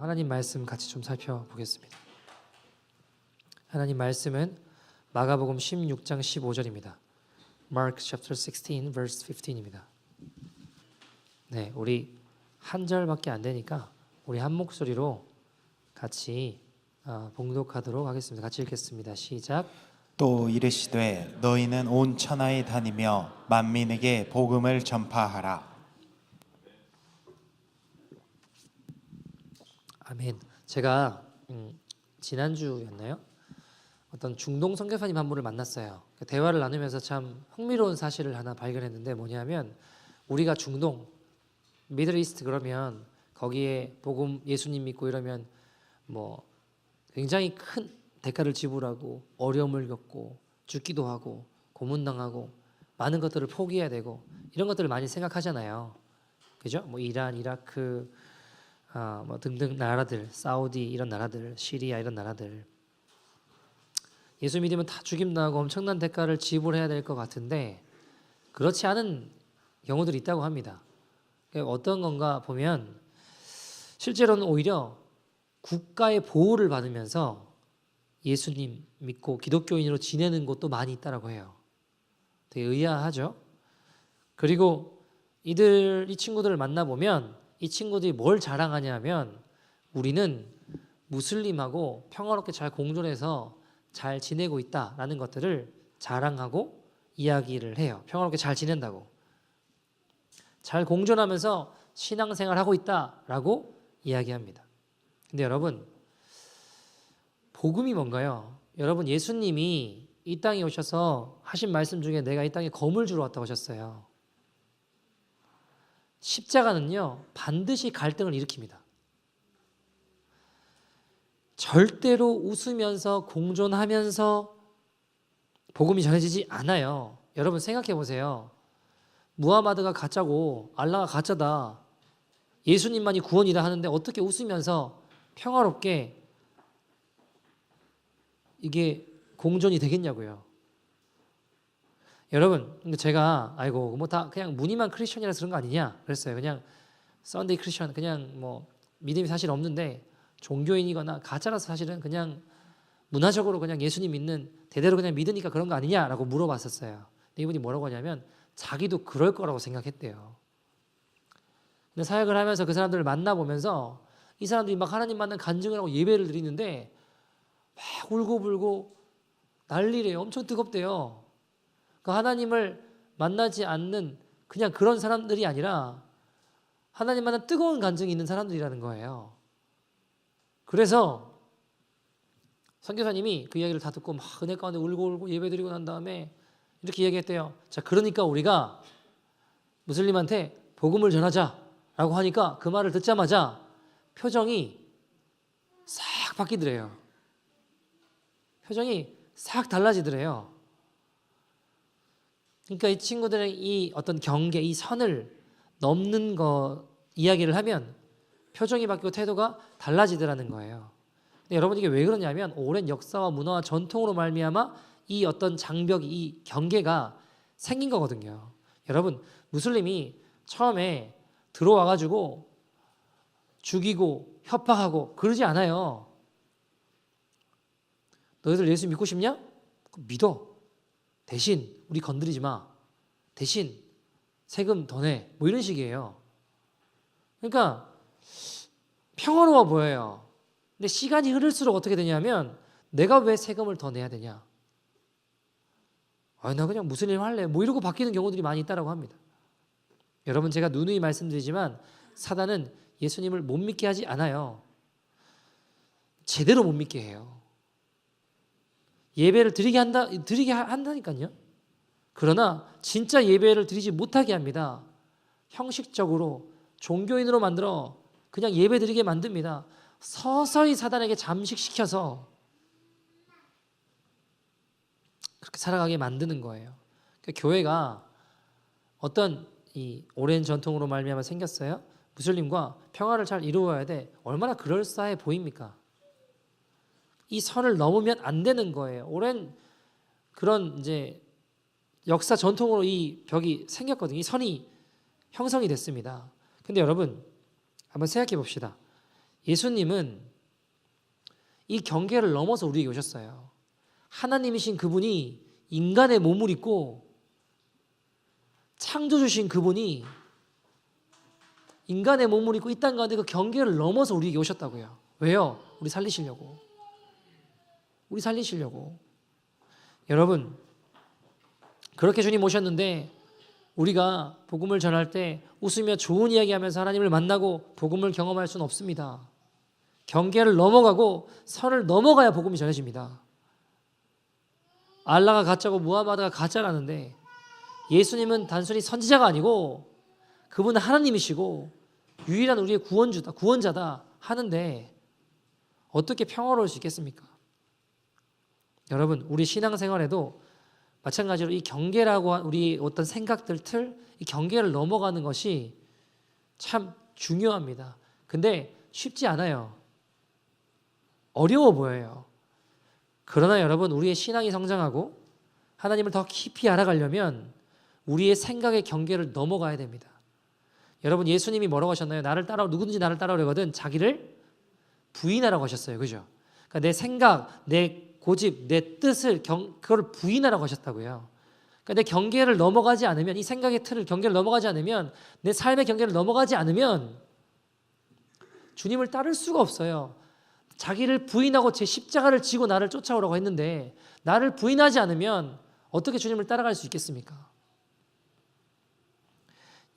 하나님 말씀 같이 좀 살펴보겠습니다. 하나님 말씀은 마가복음 16장 15절입니다. Mark chapter 16 verse 15입니다. 네, 우리 한 절밖에 안 되니까 우리 한 목소리로 같이 봉독하도록 하겠습니다. 같이 읽겠습니다. 시작. 또 이르시되 너희는 온 천하에 다니며 만민에게 복음을 전파하라. 아멘. 제가 지난주였나요? 어떤 중동 선교사님 한 분을 만났어요. 대화를 나누면서 참 흥미로운 사실을 하나 발견했는데 뭐냐면 우리가 중동, 미들 이스트 그러면 거기에 복음 예수님 믿고 이러면 뭐 굉장히 큰 대가를 지불하고 어려움을 겪고 죽기도 하고 고문당하고 많은 것들을 포기해야 되고 이런 것들을 많이 생각하잖아요. 그죠? 뭐 이란, 이라크 뭐 등등 나라들, 사우디 이런 나라들, 시리아 이런 나라들 예수 믿으면 다 죽임당하고 엄청난 대가를 지불해야 될 것 같은데 그렇지 않은 경우들이 있다고 합니다. 어떤 건가 보면 실제로는 오히려 국가의 보호를 받으면서 예수님 믿고 기독교인으로 지내는 곳도 많이 있다고 해요. 되게 의아하죠? 그리고 이 친구들을 만나보면 이 친구들이 뭘 자랑하냐면 우리는 무슬림하고 평화롭게 잘 공존해서 잘 지내고 있다라는 것들을 자랑하고 이야기를 해요. 평화롭게 잘 지낸다고. 잘 공존하면서 신앙생활하고 있다라고 이야기합니다. 근데 여러분, 복음이 뭔가요? 여러분, 예수님이 이 땅에 오셔서 하신 말씀 중에 내가 이 땅에 검을 주러 왔다고 하셨어요. 십자가는요, 반드시 갈등을 일으킵니다. 절대로 웃으면서 공존하면서 복음이 전해지지 않아요. 여러분 생각해 보세요. 무하마드가 가짜고 알라가 가짜다. 예수님만이 구원이다 하는데 어떻게 웃으면서 평화롭게 이게 공존이 되겠냐고요. 여러분, 근데 제가 뭐 다 그냥 무늬만 크리스천이라서 그런 거 아니냐 그랬어요. 그냥 썬데이 크리스천 그냥 뭐 믿음이 사실 없는데 종교인이거나 가짜라서 사실은 그냥 문화적으로 그냥 예수님 믿는 대대로 그냥 믿으니까 그런 거 아니냐라고 물어봤었어요. 근데 이분이 뭐라고 하냐면 자기도 그럴 거라고 생각했대요. 근데 사역을 하면서 그 사람들을 만나보면서 이 사람들이 막 하나님 만난 간증을 하고 예배를 드리는데 막 울고불고 난리래요. 엄청 뜨겁대요. 그 하나님을 만나지 않는 그냥 그런 사람들이 아니라 하나님 만난 뜨거운 간증이 있는 사람들이라는 거예요. 그래서 선교사님이 그 이야기를 다 듣고 막 은혜 가운데 울고 예배드리고 난 다음에 이렇게 이야기했대요. 자, 그러니까 우리가 무슬림한테 복음을 전하자라고 하니까 그 말을 듣자마자 표정이 싹 바뀌더래요. 표정이 싹 달라지더래요. 그러니까 이 친구들의 이 어떤 경계, 이 선을 넘는 거 이야기를 하면 표정이 바뀌고 태도가 달라지더라는 거예요. 근데 여러분 이게 왜 그러냐면 오랜 역사와 문화와 전통으로 말미암아 이 어떤 장벽이 이 경계가 생긴 거거든요. 여러분 무슬림이 처음에 들어와가지고 죽이고 협박하고 그러지 않아요. 너희들 예수 믿고 싶냐? 믿어. 대신 우리 건드리지 마. 대신 세금 더 내. 뭐 이런 식이에요. 그러니까 평화로워 보여요. 근데 시간이 흐를수록 어떻게 되냐면 내가 왜 세금을 더 내야 되냐? 나 그냥 무슬림 할래. 뭐 이러고 바뀌는 경우들이 많이 있다고 합니다. 여러분 제가 누누이 말씀드리지만 사단은 예수님을 못 믿게 하지 않아요. 제대로 못 믿게 해요. 예배를 드리게 한다니까요. 그러나 진짜 예배를 드리지 못하게 합니다. 형식적으로 종교인으로 만들어 그냥 예배 드리게 만듭니다. 서서히 사단에게 잠식시켜서 그렇게 살아가게 만드는 거예요. 그러니까 교회가 어떤 이 오랜 전통으로 말미암아 생겼어요. 무슬림과 평화를 잘 이루어야 돼. 얼마나 그럴싸해 보입니까? 이 선을 넘으면 안 되는 거예요. 오랜 그런 이제 역사 전통으로 이 벽이 생겼거든요. 이 선이 형성이 됐습니다. 근데 여러분 한번 생각해 봅시다. 예수님은 이 경계를 넘어서 우리에게 오셨어요. 하나님이신 그분이 인간의 몸을 입고 창조주신 그분이 인간의 몸을 입고 이 땅 가운데 그 경계를 넘어서 우리에게 오셨다고요. 왜요? 우리 살리시려고. 우리 살리시려고. 여러분, 그렇게 주님 오셨는데 우리가 복음을 전할 때 웃으며 좋은 이야기하면서 하나님을 만나고 복음을 경험할 수는 없습니다. 경계를 넘어가고 선을 넘어가야 복음이 전해집니다. 알라가 가짜고 무하마드가 가짜라는데 예수님은 단순히 선지자가 아니고 그분은 하나님이시고 유일한 우리의 구원자다 하는데 어떻게 평화로울 수 있겠습니까? 여러분, 우리 신앙생활에도 마찬가지로 이 경계라고 우리 어떤 생각들 이 경계를 넘어가는 것이 참 중요합니다. 근데 쉽지 않아요. 어려워 보여요. 그러나 여러분, 우리의 신앙이 성장하고 하나님을 더 깊이 알아가려면 우리의 생각의 경계를 넘어가야 됩니다. 여러분, 예수님이 뭐라고 하셨나요? 누구든지 나를 따라오려거든 자기를 부인하라고 하셨어요. 그죠? 그러니까 내 생각, 내 고집, 내 뜻을 그걸 부인하라고 하셨다고요. 그러니까 내 경계를 넘어가지 않으면, 이 생각의 경계를 넘어가지 않으면, 내 삶의 경계를 넘어가지 않으면 주님을 따를 수가 없어요. 자기를 부인하고 제 십자가를 지고 나를 쫓아오라고 했는데 나를 부인하지 않으면 어떻게 주님을 따라갈 수 있겠습니까?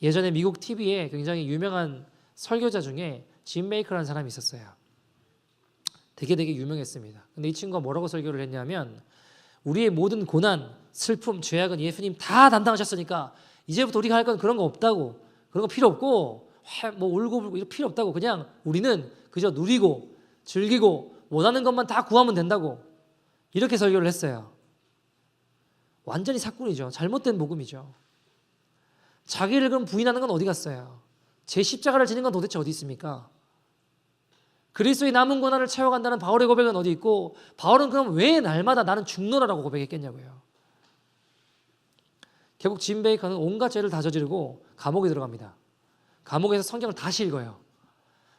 예전에 미국 TV에 굉장히 유명한 설교자 중에 짐 메이커라는 사람이 있었어요. 되게 유명했습니다. 근데 이 친구가 뭐라고 설교를 했냐면 우리의 모든 고난, 슬픔, 죄악은 예수님 다 담당하셨으니까 이제부터 우리가 할 건 그런 거 없다고, 그런 거 필요 없고 뭐 울고 불고 이런 필요 없다고, 그냥 우리는 그저 누리고 즐기고 원하는 것만 다 구하면 된다고, 이렇게 설교를 했어요. 완전히 사꾼이죠. 잘못된 복음이죠. 자기를 그럼 부인하는 건 어디 갔어요? 제 십자가를 지는 건 도대체 어디 있습니까? 그리스도의 남은 고난을 채워간다는 바울의 고백은 어디 있고, 바울은 그럼 왜 날마다 나는 죽노라라고 고백했겠냐고요. 결국 짐 베이커는 온갖 죄를 다 저지르고 감옥에 들어갑니다. 감옥에서 성경을 다시 읽어요.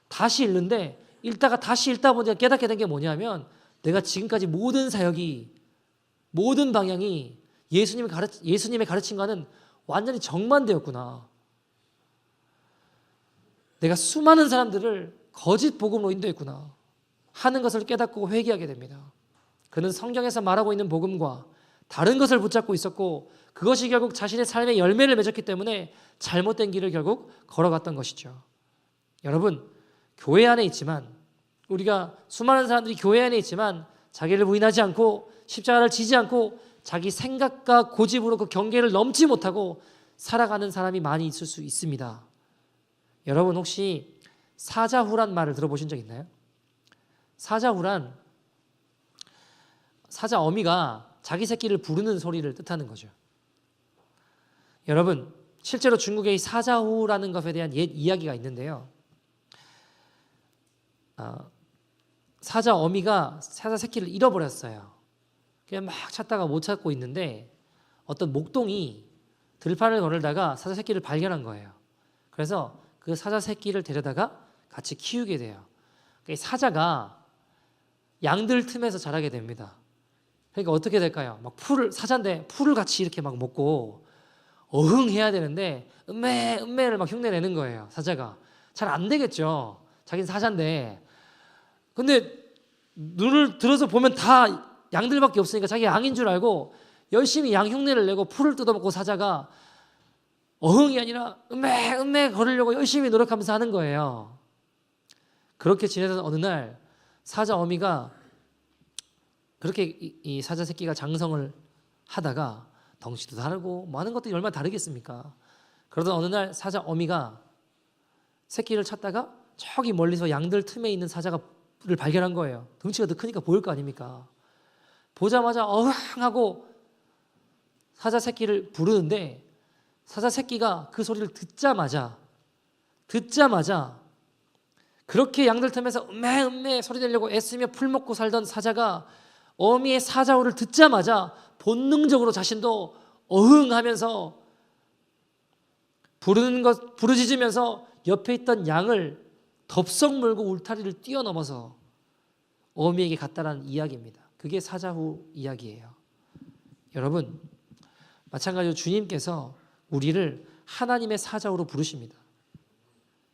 다시 읽는데 읽다가 다시 읽다 보니까 깨닫게 된 게 뭐냐면, 내가 지금까지 모든 사역이, 모든 방향이 예수님의 가르침과는 완전히 정반대였구나. 내가 수많은 사람들을 거짓 복음으로 인도했구나 하는 것을 깨닫고 회개하게 됩니다. 그는 성경에서 말하고 있는 복음과 다른 것을 붙잡고 있었고, 그것이 결국 자신의 삶의 열매를 맺었기 때문에 잘못된 길을 결국 걸어갔던 것이죠. 여러분, 교회 안에 있지만, 우리가 수많은 사람들이 교회 안에 있지만 자기를 부인하지 않고 십자가를 지지 않고 자기 생각과 고집으로 그 경계를 넘지 못하고 살아가는 사람이 많이 있을 수 있습니다. 여러분, 혹시 사자후란 말을 들어보신 적 있나요? 사자후란, 사자 어미가 자기 새끼를 부르는 소리를 뜻하는 거죠. 여러분, 실제로 중국에 이 사자후라는 것에 대한 옛 이야기가 있는데요. 사자 어미가 사자 새끼를 잃어버렸어요. 그냥 막 찾다가 못 찾고 있는데 어떤 목동이 들판을 거닐다가 사자 새끼를 발견한 거예요. 그래서 그 사자 새끼를 데려다가 같이 키우게 돼요. 그러니까 사자가 양들 틈에서 자라게 됩니다. 그러니까 어떻게 될까요? 막 사자인데 풀을 같이 이렇게 막 먹고 어흥해야 되는데 음매를 막 흉내내는 거예요. 사자가 잘 안 되겠죠. 자기는 사자인데. 근데 눈을 들어서 보면 다 양들밖에 없으니까 자기 양인 줄 알고 열심히 양 흉내를 내고 풀을 뜯어먹고, 사자가 어흥이 아니라 음매 걸으려고 열심히 노력하면서 하는 거예요. 그렇게 지내던 어느 날 사자 어미가 그렇게 이 사자 새끼가 장성을 하다가 덩치도 다르고 많은 것들이 얼마나 다르겠습니까? 그러던 어느 날 사자 어미가 새끼를 찾다가 저기 멀리서 양들 틈에 있는 사자를 발견한 거예요. 덩치가 더 크니까 보일 거 아닙니까? 보자마자 어흥하고 사자 새끼를 부르는데, 사자 새끼가 그 소리를 듣자마자 그렇게 양들 틈에서 음매 소리 내려고 애쓰며 풀 먹고 살던 사자가 어미의 사자호를 듣자마자 본능적으로 자신도 어흥하면서 부르짖으면서 옆에 있던 양을 덥석 물고 울타리를 뛰어넘어서 어미에게 갔다라는 이야기입니다. 그게 사자후 이야기예요. 여러분, 마찬가지로 주님께서 우리를 하나님의 사자후로 부르십니다.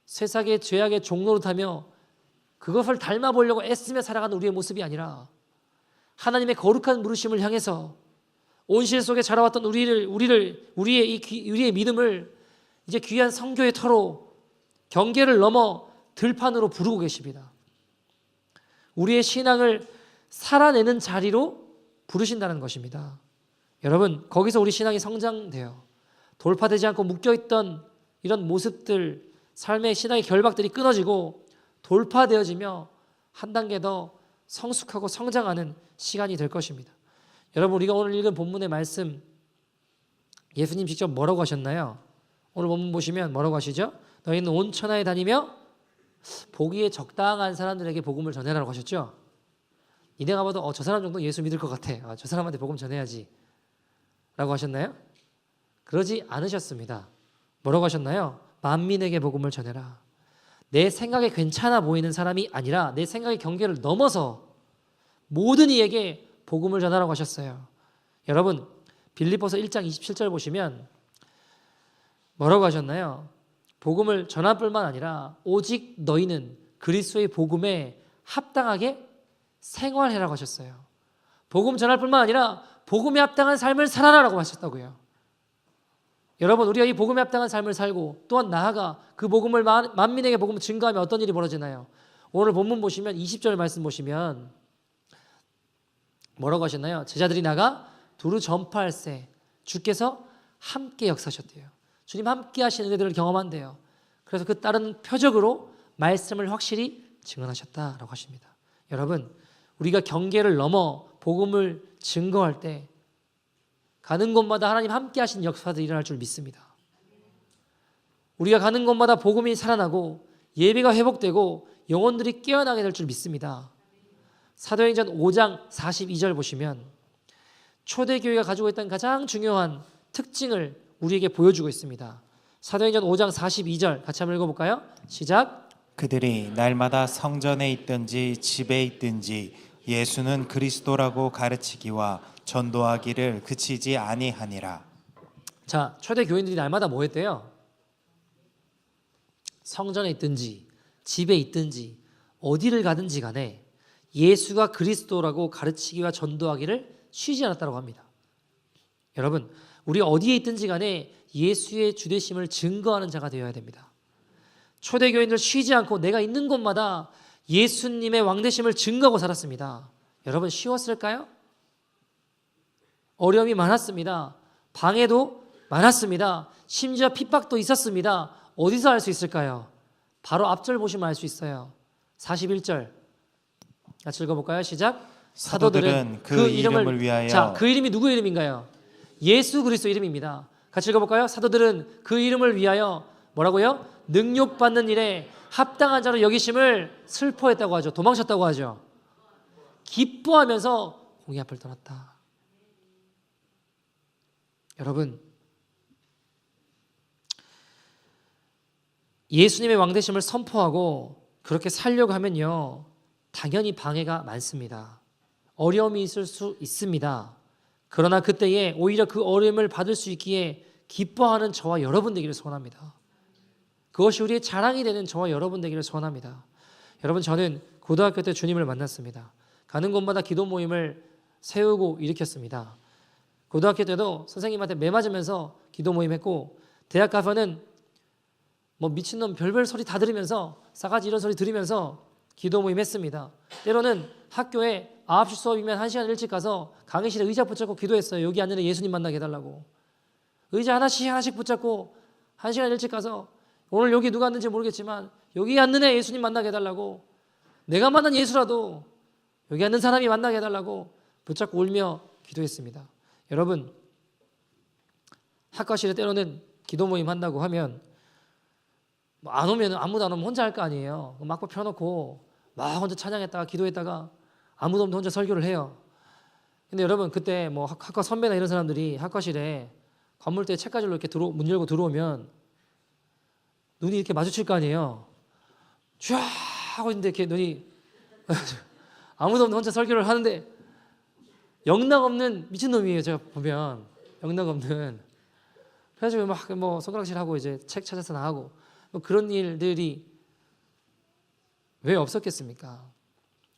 세상의 죄악의 종로로 타며 그것을 닮아보려고 애쓰며 살아가는 우리의 모습이 아니라 하나님의 거룩한 부르심을 향해서 온실 속에 자라왔던 우리의 믿음을 이제 귀한 성교의 터로 경계를 넘어 들판으로 부르고 계십니다. 우리의 신앙을 살아내는 자리로 부르신다는 것입니다. 여러분, 거기서 우리 신앙이 성장돼요. 돌파되지 않고 묶여있던 이런 모습들, 삶의 신앙의 결박들이 끊어지고 돌파되어지며 한 단계 더 성숙하고 성장하는 시간이 될 것입니다. 여러분, 우리가 오늘 읽은 본문의 말씀, 예수님 직접 뭐라고 하셨나요? 오늘 본문 보시면 뭐라고 하시죠? 너희는 온 천하에 다니며 보기에 적당한 사람들에게 복음을 전해라라고 하셨죠? 니네가 봐도 저 사람 정도 예수 믿을 것 같아. 저 사람한테 복음 전해야지 라고 하셨나요? 그러지 않으셨습니다. 뭐라고 하셨나요? 만민에게 복음을 전해라. 내 생각에 괜찮아 보이는 사람이 아니라 내 생각의 경계를 넘어서 모든 이에게 복음을 전하라고 하셨어요. 여러분, 빌립보서 1장 27절 보시면 뭐라고 하셨나요? 복음을 전할 뿐만 아니라 오직 너희는 그리스도의 복음에 합당하게 생활해라고 하셨어요. 복음 전할 뿐만 아니라 복음에 합당한 삶을 살아라라고 하셨다고요. 여러분, 우리가 이 복음에 합당한 삶을 살고 또한 나아가 그 복음을 만민에게 복음을 증거하면 어떤 일이 벌어지나요? 오늘 본문 보시면 20절 말씀 보시면 뭐라고 하셨나요? 제자들이 나가 두루 전파할세 주께서 함께 역사하셨대요. 주님 함께 하신 은혜들을 경험한대요. 그래서 그 따른 표적으로 말씀을 확실히 증언하셨다라고 하십니다. 여러분, 우리가 경계를 넘어 복음을 증거할 때 가는 곳마다 하나님 함께 하신 역사들이 일어날 줄 믿습니다. 우리가 가는 곳마다 복음이 살아나고 예배가 회복되고 영혼들이 깨어나게 될 줄 믿습니다. 사도행전 5장 42절 보시면 초대교회가 가지고 있던 가장 중요한 특징을 우리에게 보여주고 있습니다. 사도행전 5장 42절 같이 한번 읽어볼까요? 시작. 그들이 날마다 성전에 있든지 집에 있든지 예수는 그리스도라고 가르치기와 전도하기를 그치지 아니하니라. 자, 초대 교인들이 날마다 뭐 했대요? 성전에 있든지 집에 있든지 어디를 가든지 간에 예수가 그리스도라고 가르치기와 전도하기를 쉬지 않았다고 합니다. 여러분, 우리 어디에 있든지 간에 예수의 주되심을 증거하는 자가 되어야 됩니다. 초대 교인들 쉬지 않고 내가 있는 곳마다 예수님의 왕되심을 증거하고 살았습니다. 여러분, 쉬웠을까요? 어려움이 많았습니다. 방해도 많았습니다. 심지어 핍박도 있었습니다. 어디서 알 수 있을까요? 바로 앞절 보시면 알 수 있어요. 41절 같이 읽어볼까요? 시작. 사도들은 그 이름을 위하여. 자, 그 이름이 누구 이름인가요? 예수 그리스도 이름입니다. 같이 읽어볼까요? 사도들은 그 이름을 위하여 뭐라고요? 능욕받는 일에 합당한 자로 여기심을 슬퍼했다고 하죠. 도망쳤다고 하죠. 기뻐하면서 공의 앞을 떠났다. 여러분, 예수님의 왕되심을 선포하고 그렇게 살려고 하면요, 당연히 방해가 많습니다. 어려움이 있을 수 있습니다. 그러나 그때에 오히려 그 어려움을 받을 수 있기에 기뻐하는 저와 여러분 되기를 소원합니다. 그것이 우리의 자랑이 되는 저와 여러분 되기를 소원합니다. 여러분, 저는 고등학교 때 주님을 만났습니다. 가는 곳마다 기도 모임을 세우고 일으켰습니다. 고등학교 때도 선생님한테 매 맞으면서 기도 모임했고, 대학 가서는 뭐 미친놈 별별 소리 다 들으면서 싸가지 이런 소리 들으면서 기도 모임 했습니다. 때로는 학교에 9시 수업이면 1시간 일찍 가서 강의실에 의자 붙잡고 기도했어요. 여기 앉는 애 예수님 만나게 해달라고. 의자 하나씩 붙잡고 1시간 일찍 가서 오늘 여기 누가 앉는지 모르겠지만 여기 앉는 애 예수님 만나게 해달라고, 내가 만난 예수라도 여기 앉는 사람이 만나게 해달라고 붙잡고 울며 기도했습니다. 여러분, 학과실에 때로는 기도 모임 한다고 하면 안 오면 아무도 안 오면 혼자 할 거 아니에요. 막고 펴놓고 막 혼자 찬양했다가 기도했다가 아무도 없는데 혼자 설교를 해요. 근데 여러분, 그때 뭐 학과 선배나 이런 사람들이 학과실에 관물대에 책가지로 이렇게 문 열고 들어오면 눈이 이렇게 마주칠 거 아니에요. 쫙 하고 있는데 이렇게 눈이 아무도 없는 혼자 설교를 하는데 영락 없는 미친놈이에요. 제가 보면 영락 없는. 그래가지고 막 뭐 손가락질 하고 이제 책 찾아서 나가고 뭐 그런 일들이 왜 없었겠습니까?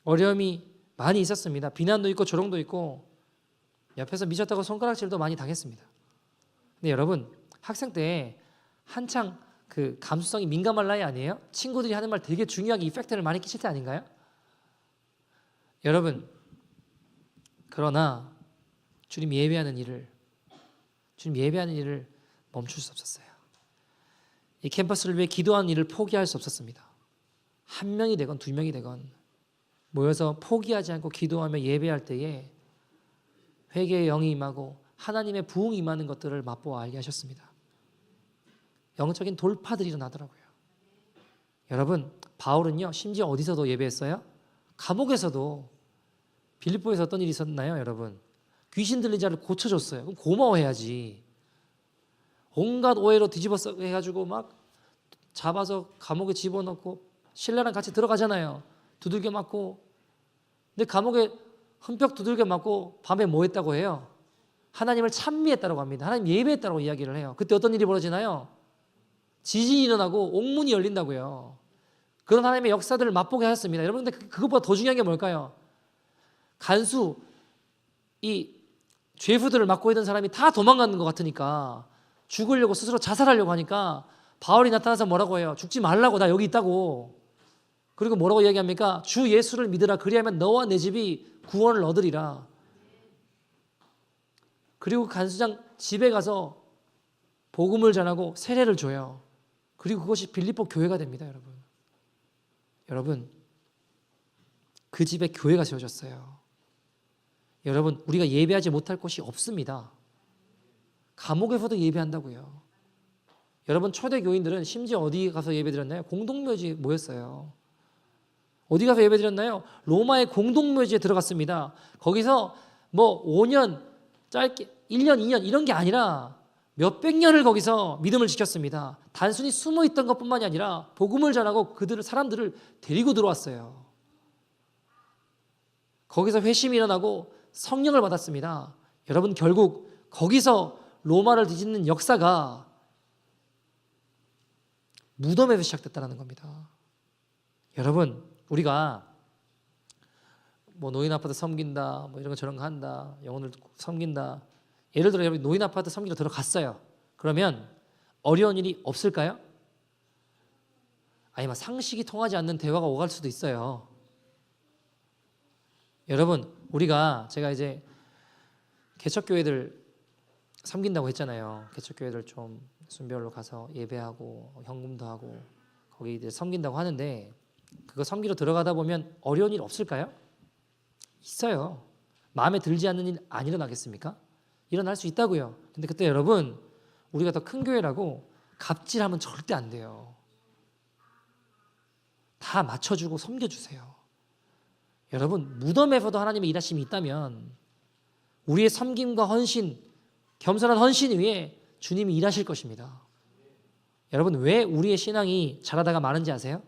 어려움이 많이 있었습니다. 비난도 있고 조롱도 있고 옆에서 미쳤다고 손가락질도 많이 당했습니다. 근데 여러분 학생 때 한창 그 감수성이 민감할 나이 아니에요? 친구들이 하는 말 되게 중요하게 이펙트를 많이 끼칠 때 아닌가요? 여러분 그러나 주님 예배하는 일을 멈출 수 없었어요. 이 캠퍼스를 위해 기도하는 일을 포기할 수 없었습니다. 한 명이 되건 두 명이 되건 모여서 포기하지 않고 기도하며 예배할 때에 회개의 영이 임하고 하나님의 부흥이 임하는 것들을 맛보아 알게 하셨습니다. 영적인 돌파들이 일어나더라고요. 여러분 바울은요 심지어 어디서도 예배했어요? 감옥에서도. 빌립보에서 어떤 일이 있었나요 여러분? 귀신 들린 자를 고쳐줬어요. 그럼 고마워해야지. 온갖 오해로 뒤집어서 해가지고 막 잡아서 감옥에 집어넣고 신라랑 같이 들어가잖아요. 두들겨 맞고. 근데 감옥에 흠뻑 두들겨 맞고 밤에 뭐 했다고 해요? 하나님을 찬미했다고 합니다. 하나님 예배했다고 이야기를 해요. 그때 어떤 일이 벌어지나요? 지진이 일어나고 옥문이 열린다고요. 그런 하나님의 역사들을 맛보게 하셨습니다. 여러분 근데 그것보다 더 중요한 게 뭘까요? 간수 이 죄수들을 맡고 있던 사람이 다 도망가는 것 같으니까 죽으려고 스스로 자살하려고 하니까 바울이 나타나서 뭐라고 해요? 죽지 말라고, 나 여기 있다고. 그리고 뭐라고 이야기합니까? 주 예수를 믿으라, 그리하면 너와 내 집이 구원을 얻으리라. 그리고 간수장 집에 가서 복음을 전하고 세례를 줘요. 그리고 그것이 빌립보 교회가 됩니다. 여러분 그 집에 교회가 세워졌어요. 여러분 우리가 예배하지 못할 곳이 없습니다. 감옥에서도 예배한다고요. 여러분 초대 교인들은 심지어 어디 가서 예배드렸나요? 공동묘지에 모였어요. 어디 가서 예배드렸나요? 로마의 공동묘지에 들어갔습니다. 거기서 뭐 5년 짧게 1년 2년 이런 게 아니라 몇백 년을 거기서 믿음을 지켰습니다. 단순히 숨어 있던 것뿐만이 아니라 복음을 전하고 사람들을 데리고 들어왔어요. 거기서 회심이 일어나고 성령을 받았습니다. 여러분 결국 거기서 로마를 뒤집는 역사가 무덤에서 시작됐다는 겁니다. 여러분 우리가 뭐 노인 아파트 섬긴다, 뭐 이런 거 저런 거 한다, 영혼을 섬긴다. 예를 들어 여러분 노인 아파트 섬기러 들어갔어요. 그러면 어려운 일이 없을까요? 아니 막 상식이 통하지 않는 대화가 오갈 수도 있어요. 여러분 제가 이제 개척교회들 섬긴다고 했잖아요. 개척교회들 좀 순별로 가서 예배하고 현금도 하고 거기 이제 섬긴다고 하는데 그거 섬기러 들어가다 보면 어려운 일 없을까요? 있어요. 마음에 들지 않는 일 안 일어나겠습니까? 일어날 수 있다고요. 근데 그때 여러분 우리가 더 큰 교회라고 갑질하면 절대 안 돼요. 다 맞춰주고 섬겨주세요. 여러분 무덤에서도 하나님의 일하심이 있다면 우리의 섬김과 헌신, 겸손한 헌신 위에 주님이 일하실 것입니다. 여러분 왜 우리의 신앙이 자라다가 마는지 아세요?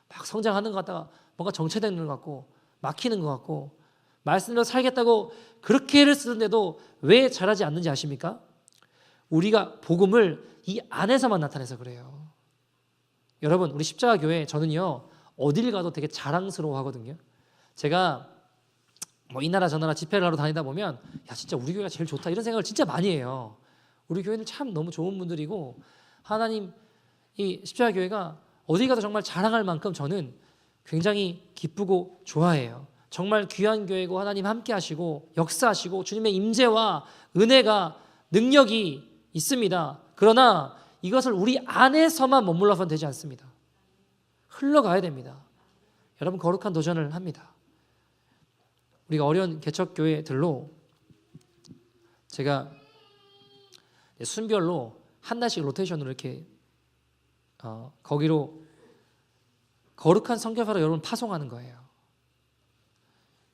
막 성장하는 것 같다가 뭔가 정체되는 것 같고 막히는 것 같고 말씀대로 살겠다고 그렇게 애를 쓰는데도 왜 자라지 않는지 아십니까? 우리가 복음을 이 안에서만 나타내서 그래요. 여러분 우리 십자가 교회 저는요 어딜 가도 되게 자랑스러워 하거든요. 제가 뭐 이 나라 저 나라 집회를 하러 다니다 보면 야 진짜 우리 교회가 제일 좋다 이런 생각을 진짜 많이 해요. 우리 교회는 참 너무 좋은 분들이고 하나님 이 십자가 교회가 어디 가도 정말 자랑할 만큼 저는 굉장히 기쁘고 좋아해요. 정말 귀한 교회고 하나님 함께 하시고 역사하시고 주님의 임재와 은혜가 능력이 있습니다. 그러나 이것을 우리 안에서만 머물러서는 되지 않습니다. 흘러가야 됩니다. 여러분 거룩한 도전을 합니다. 우리가 어려운 개척교회들로 제가 순별로 한 달씩 로테이션으로 이렇게 거기로 거룩한 선교사로 여러분 파송하는 거예요.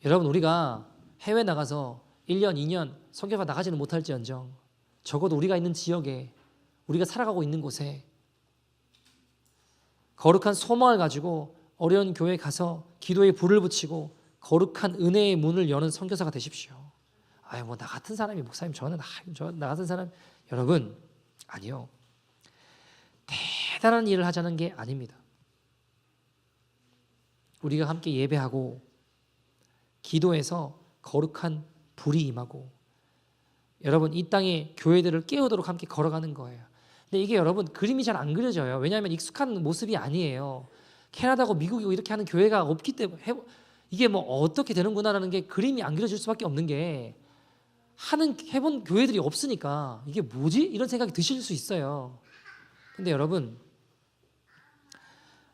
여러분 우리가 해외 나가서 1년 2년 선교사 나가지는 못할지언정 적어도 우리가 있는 지역에 우리가 살아가고 있는 곳에 거룩한 소망을 가지고 어려운 교회에 가서 기도에 불을 붙이고 거룩한 은혜의 문을 여는 선교사가 되십시오. 아유 뭐 나 같은 사람이 목사님 나 같은 사람 여러분 아니요. 대단한 일을 하자는 게 아닙니다. 우리가 함께 예배하고 기도해서 거룩한 불이 임하고 여러분 이 땅의 교회들을 깨우도록 함께 걸어가는 거예요. 근데 이게 여러분 그림이 잘 안 그려져요. 왜냐하면 익숙한 모습이 아니에요. 캐나다고 미국이고 이렇게 하는 교회가 없기 때문에 이게 뭐 어떻게 되는구나라는 게 그림이 안 그려질 수밖에 없는 게 해본 교회들이 없으니까 이게 뭐지? 이런 생각이 드실 수 있어요. 근데 여러분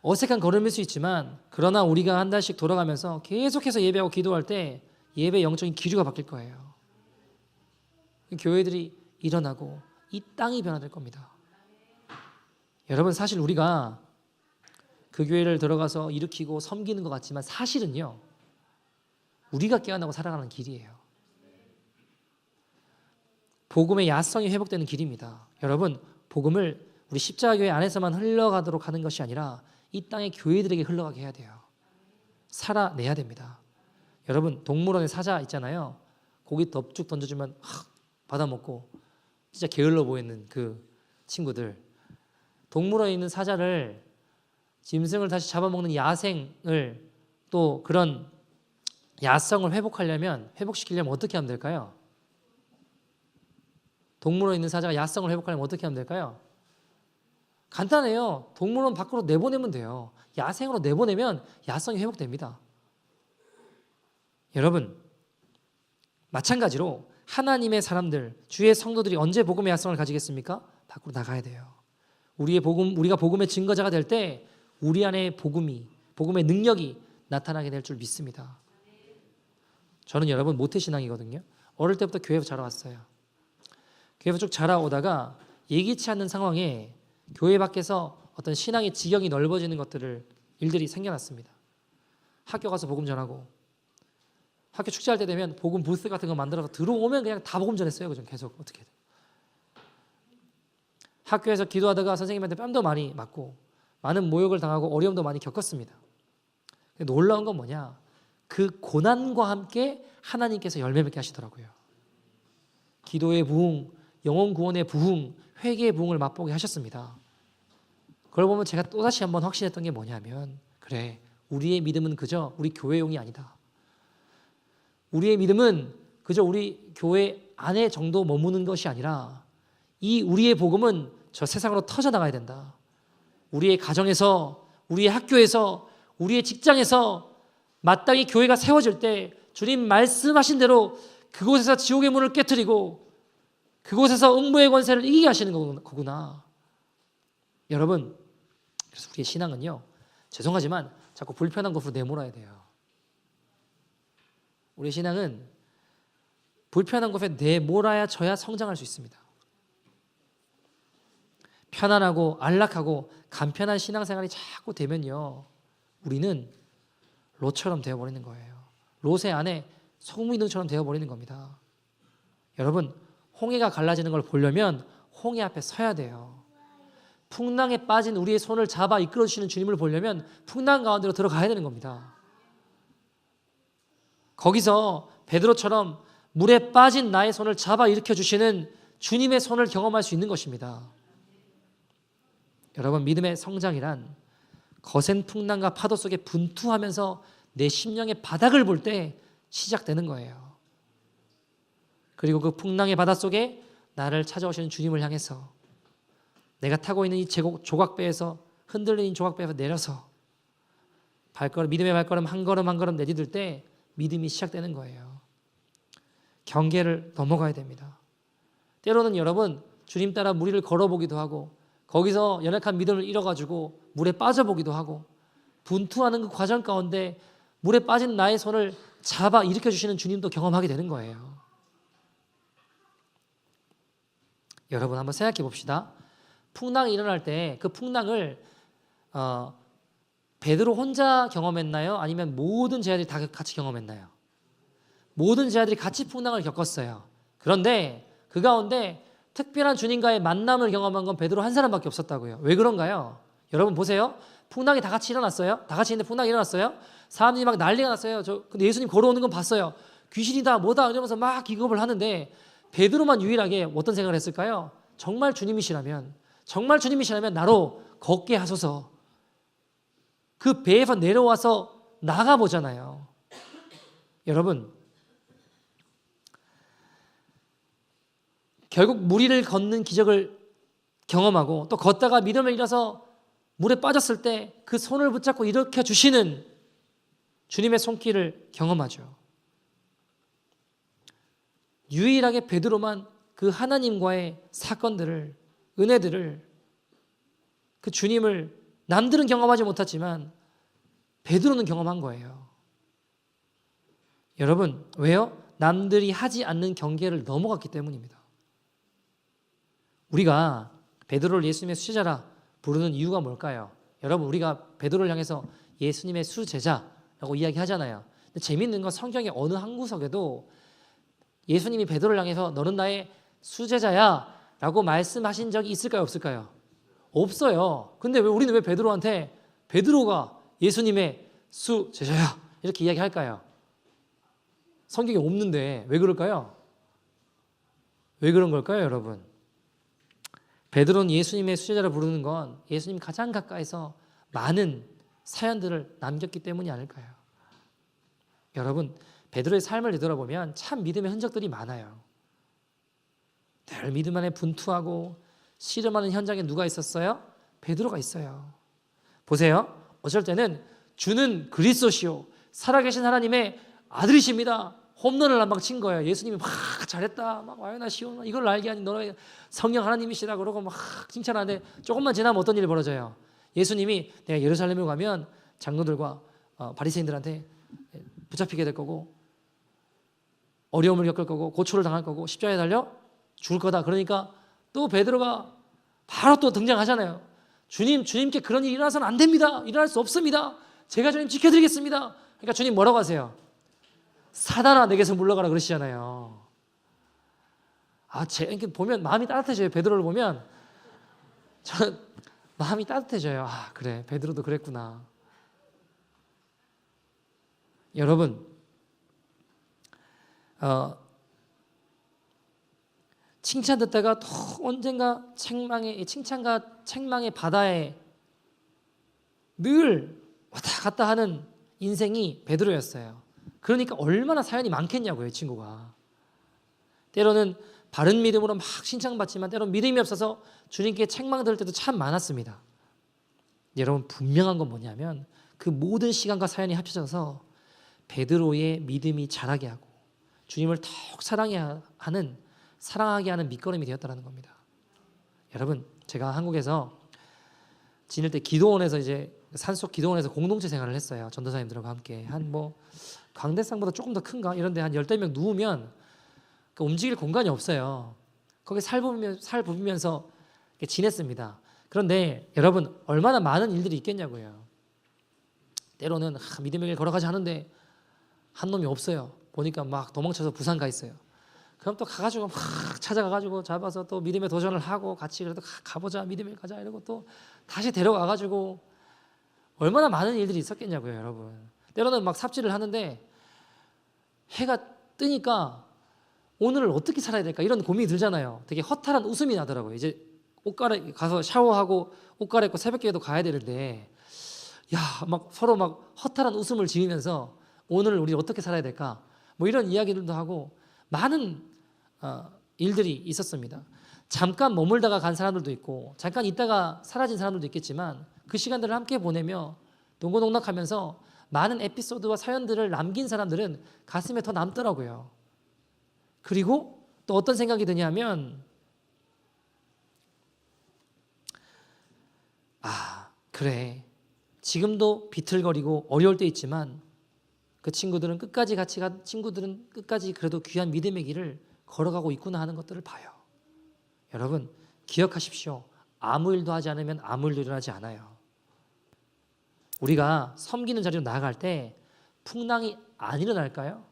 어색한 걸음일 수 있지만 그러나 우리가 한 달씩 돌아가면서 계속해서 예배하고 기도할 때 예배 영적인 기류가 바뀔 거예요. 교회들이 일어나고 이 땅이 변화될 겁니다. 여러분 사실 우리가 그 교회를 들어가서 일으키고 섬기는 것 같지만 사실은요 우리가 깨어나고 살아가는 길이에요. 복음의 야성이 회복되는 길입니다. 여러분 복음을 우리 십자가교회 안에서만 흘러가도록 하는 것이 아니라 이 땅의 교회들에게 흘러가게 해야 돼요. 살아내야 됩니다. 여러분 동물원에 사자 있잖아요. 고기 덥죽 던져주면 받아먹고 진짜 게을러 보이는 그 친구들. 동물원에 있는 사자를 짐승을 다시 잡아먹는 야생을 또 그런 야성을 회복시키려면 어떻게 하면 될까요? 동물원에 있는 사자가 야성을 회복하려면 어떻게 하면 될까요? 간단해요. 동물원 밖으로 내보내면 돼요. 야생으로 내보내면 야성이 회복됩니다. 여러분 마찬가지로 하나님의 사람들, 주의 성도들이 언제 복음의 야성을 가지겠습니까? 밖으로 나가야 돼요. 우리가 복음의 증거자가 될 때 우리 안에 복음의 능력이 나타나게 될 줄 믿습니다. 저는 여러분 모태신앙이거든요. 어릴 때부터 교회에서 자라왔어요. 교회에서 쭉 자라오다가 예기치 않는 상황에 교회 밖에서 어떤 신앙의 지경이 넓어지는 일들이 생겨났습니다. 학교 가서 복음 전하고 학교 축제할 때 되면 복음 부스 같은 거 만들어서 들어오면 그냥 다 복음 전했어요. 그죠? 계속 어떻게든. 학교에서 기도하다가 선생님한테 뺨도 많이 맞고 많은 모욕을 당하고 어려움도 많이 겪었습니다. 근데 놀라운 건 뭐냐? 그 고난과 함께 하나님께서 열매 맺게 하시더라고요. 기도의 부흥, 영혼 구원의 부흥, 회개의 부흥을 맛보게 하셨습니다. 그걸 보면 제가 또다시 한번 확신했던 게 뭐냐면 그래, 우리의 믿음은 그저 우리 교회용이 아니다. 우리의 믿음은 그저 우리 교회 안에 정도 머무는 것이 아니라 이 우리의 복음은 저 세상으로 터져나가야 된다. 우리의 가정에서, 우리의 학교에서, 우리의 직장에서 마땅히 교회가 세워질 때 주님 말씀하신 대로 그곳에서 지옥의 문을 깨트리고 그곳에서 음부의 권세를 이기게 하시는 거구나. 여러분, 그래서 우리의 신앙은요, 죄송하지만 자꾸 불편한 곳으로 내몰아야 돼요. 우리의 신앙은 불편한 곳에 내몰아야 져야 성장할 수 있습니다. 편안하고 안락하고 간편한 신앙생활이 자꾸 되면요, 우리는 롯처럼 되어버리는 거예요. 롯의 안에 소금기둥처럼 되어버리는 겁니다. 여러분, 홍해가 갈라지는 걸 보려면 홍해 앞에 서야 돼요. 풍랑에 빠진 우리의 손을 잡아 이끌어주시는 주님을 보려면 풍랑 가운데로 들어가야 되는 겁니다. 거기서 베드로처럼 물에 빠진 나의 손을 잡아 일으켜주시는 주님의 손을 경험할 수 있는 것입니다. 여러분, 믿음의 성장이란 거센 풍랑과 파도 속에 분투하면서 내 심령의 바닥을 볼 때 시작되는 거예요. 그리고 그 풍랑의 바닷속에 나를 찾아오시는 주님을 향해서 내가 타고 있는 이 조각배에서 흔들리는 조각배에서 내려서 믿음의 발걸음 한 걸음 한 걸음 내디딜 때 믿음이 시작되는 거예요. 경계를 넘어가야 됩니다. 때로는 여러분, 주님 따라 물 위를 걸어보기도 하고 거기서 연약한 믿음을 잃어가지고 물에 빠져보기도 하고 분투하는 그 과정 가운데 물에 빠진 나의 손을 잡아 일으켜주시는 주님도 경험하게 되는 거예요. 여러분, 한번 생각해 봅시다. 풍랑이 일어날 때 그 풍랑을 베드로 혼자 경험했나요? 아니면 모든 제자들이 다 같이 경험했나요? 모든 제자들이 같이 풍랑을 겪었어요. 그런데 그 가운데 특별한 주님과의 만남을 경험한 건 베드로 한 사람밖에 없었다고요. 왜 그런가요? 여러분 보세요. 풍랑이 다 같이 일어났어요. 다 같이 있는데 풍랑이 일어났어요. 사람들이 막 난리가 났어요. 근데 예수님 걸어오는 건 봤어요. 귀신이다 뭐다 이러면서 막 기겁을 하는데 베드로만 유일하게 어떤 생각을 했을까요? 정말 주님이시라면 나로 걷게 하소서. 그 배에서 내려와서 나가보잖아요. 여러분, 결국 물 위를 걷는 기적을 경험하고 또 걷다가 믿음을 잃어서 물에 빠졌을 때 그 손을 붙잡고 일으켜 주시는 주님의 손길을 경험하죠. 유일하게 베드로만 그 하나님과의 사건들을, 은혜들을, 그 주님을 남들은 경험하지 못했지만 베드로는 경험한 거예요. 여러분, 왜요? 남들이 하지 않는 경계를 넘어갔기 때문입니다. 우리가 베드로를 예수님의 수제자라 부르는 이유가 뭘까요? 여러분, 우리가 베드로를 향해서 예수님의 수제자라고 이야기하잖아요. 근데 재미있는 건 성경의 어느 한 구석에도 예수님이 베드로를 향해서 너는 나의 수제자야 라고 말씀하신 적이 있을까요? 없을까요? 없어요. 근데 우리는 왜 베드로한테 베드로가 예수님의 수제자야 이렇게 이야기할까요? 성경에 없는데 왜 그럴까요? 왜 그런 걸까요, 여러분? 베드로는 예수님의 수제자를 부르는 건 예수님 가장 가까이서 많은 사연들을 남겼기 때문이 아닐까요? 여러분, 베드로의 삶을 되돌아보면 참 믿음의 흔적들이 많아요. 늘 믿음 안에 분투하고 씨름하는 현장에 누가 있었어요? 베드로가 있어요. 보세요. 어쩔 때는 주는 그리스도시요 살아계신 하나님의 아들이십니다. 홈런을 한 방 친 거예요. 예수님이 막 잘했다. 막 와요나 시오나 이걸 알게 하니 너는 성령 하나님이시라 그러고 막 칭찬하는데 조금만 지나면 어떤 일이 벌어져요? 예수님이 내가 예루살렘으로 가면 장로들과 바리새인들한테 붙잡히게 될 거고 어려움을 겪을 거고 고초를 당할 거고 십자가에 달려 죽을 거다. 그러니까 또 베드로가 바로 또 등장하잖아요. 주님께 그런 일이 일어나서는 안 됩니다. 일어날 수 없습니다. 제가 주님 지켜드리겠습니다. 그러니까 주님 뭐라고 하세요? 사단아 내게서 물러가라 그러시잖아요. 이렇게 보면 마음이 따뜻해져요. 베드로를 보면 저는 마음이 따뜻해져요. 그래 베드로도 그랬구나. 여러분, 칭찬 듣다가 또 언젠가 칭찬과 책망의 바다에 늘 왔다 갔다 하는 인생이 베드로였어요. 그러니까 얼마나 사연이 많겠냐고요, 이 친구가. 때로는 바른 믿음으로 막 칭찬받지만 때로는 믿음이 없어서 주님께 책망 들을 때도 참 많았습니다. 여러분, 분명한 건 뭐냐면 그 모든 시간과 사연이 합쳐져서 베드로의 믿음이 자라게 하고 주님을 더욱 사랑하게 하는 밑거름이 되었다는 겁니다. 여러분, 제가 한국에서 지낼 때 기도원에서 이제 산속 기도원에서 공동체 생활을 했어요. 전도사님들과 함께 광대상보다 조금 더 큰가 이런데 한 10명 누우면 움직일 공간이 없어요. 거기 살 부비면서 지냈습니다. 그런데 여러분, 얼마나 많은 일들이 있겠냐고요. 때로는 믿음의 길 걸어가지 않은데 한 놈이 없어요. 보니까 막 도망쳐서 부산 가 있어요. 그럼 또 가가지고 막 찾아가가지고 잡아서 또 믿음의 도전을 하고 같이 그래도 가보자 믿음의 길 가자 이러고 또 다시 데려가가지고 얼마나 많은 일들이 있었겠냐고요, 여러분. 때로는 막 삽질을 하는데 해가 뜨니까 오늘을 어떻게 살아야 될까 이런 고민이 들잖아요. 되게 허탈한 웃음이 나더라고요. 이제 가서 샤워하고 옷 갈아입고 새벽기에도 가야 되는데 막 서로 막 허탈한 웃음을 지으면서 오늘 우리 어떻게 살아야 될까 뭐 이런 이야기들도 하고 많은 일들이 있었습니다. 잠깐 머물다가 간 사람들도 있고 잠깐 있다가 사라진 사람들도 있겠지만 그 시간들을 함께 보내며 동고동락하면서 많은 에피소드와 사연들을 남긴 사람들은 가슴에 더 남더라고요. 그리고 또 어떤 생각이 드냐면 그래 지금도 비틀거리고 어려울 때 있지만 그 친구들은 끝까지 같이 간 친구들은 끝까지 그래도 귀한 믿음의 길을 걸어가고 있구나 하는 것들을 봐요. 여러분, 기억하십시오. 아무 일도 하지 않으면 아무 일도 일어나지 않아요. 우리가 섬기는 자리로 나아갈 때 풍랑이 안 일어날까요?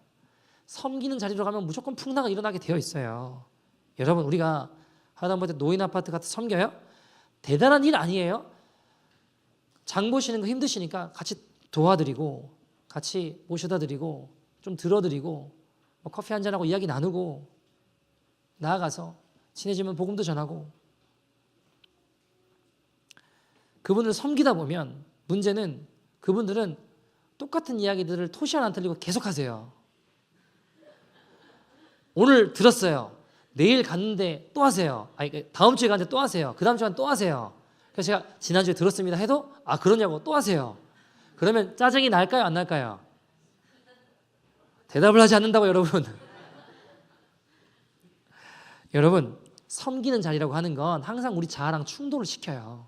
섬기는 자리로 가면 무조건 풍랑이 일어나게 되어 있어요. 여러분, 우리가 하다못해 노인 아파트 같은 섬겨요? 대단한 일 아니에요? 장 보시는 거 힘드시니까 같이 도와드리고 같이 모셔다 드리고 좀 들어드리고 뭐 커피 한잔하고 이야기 나누고 나아가서 친해지면 복음도 전하고 그분을 섬기다 보면 문제는 그분들은 똑같은 이야기들을 토시 하나 안 틀리고 계속 하세요. 오늘 들었어요. 내일 갔는데 또 하세요. 아니, 다음 주에 갔는데 또 하세요. 그 다음 주에 또 하세요. 그래서 제가 지난주에 들었습니다 해도 그러냐고 또 하세요. 그러면 짜증이 날까요 안 날까요? 대답을 하지 않는다고 여러분. 여러분 섬기는 자리라고 하는 건 항상 우리 자아랑 충돌을 시켜요.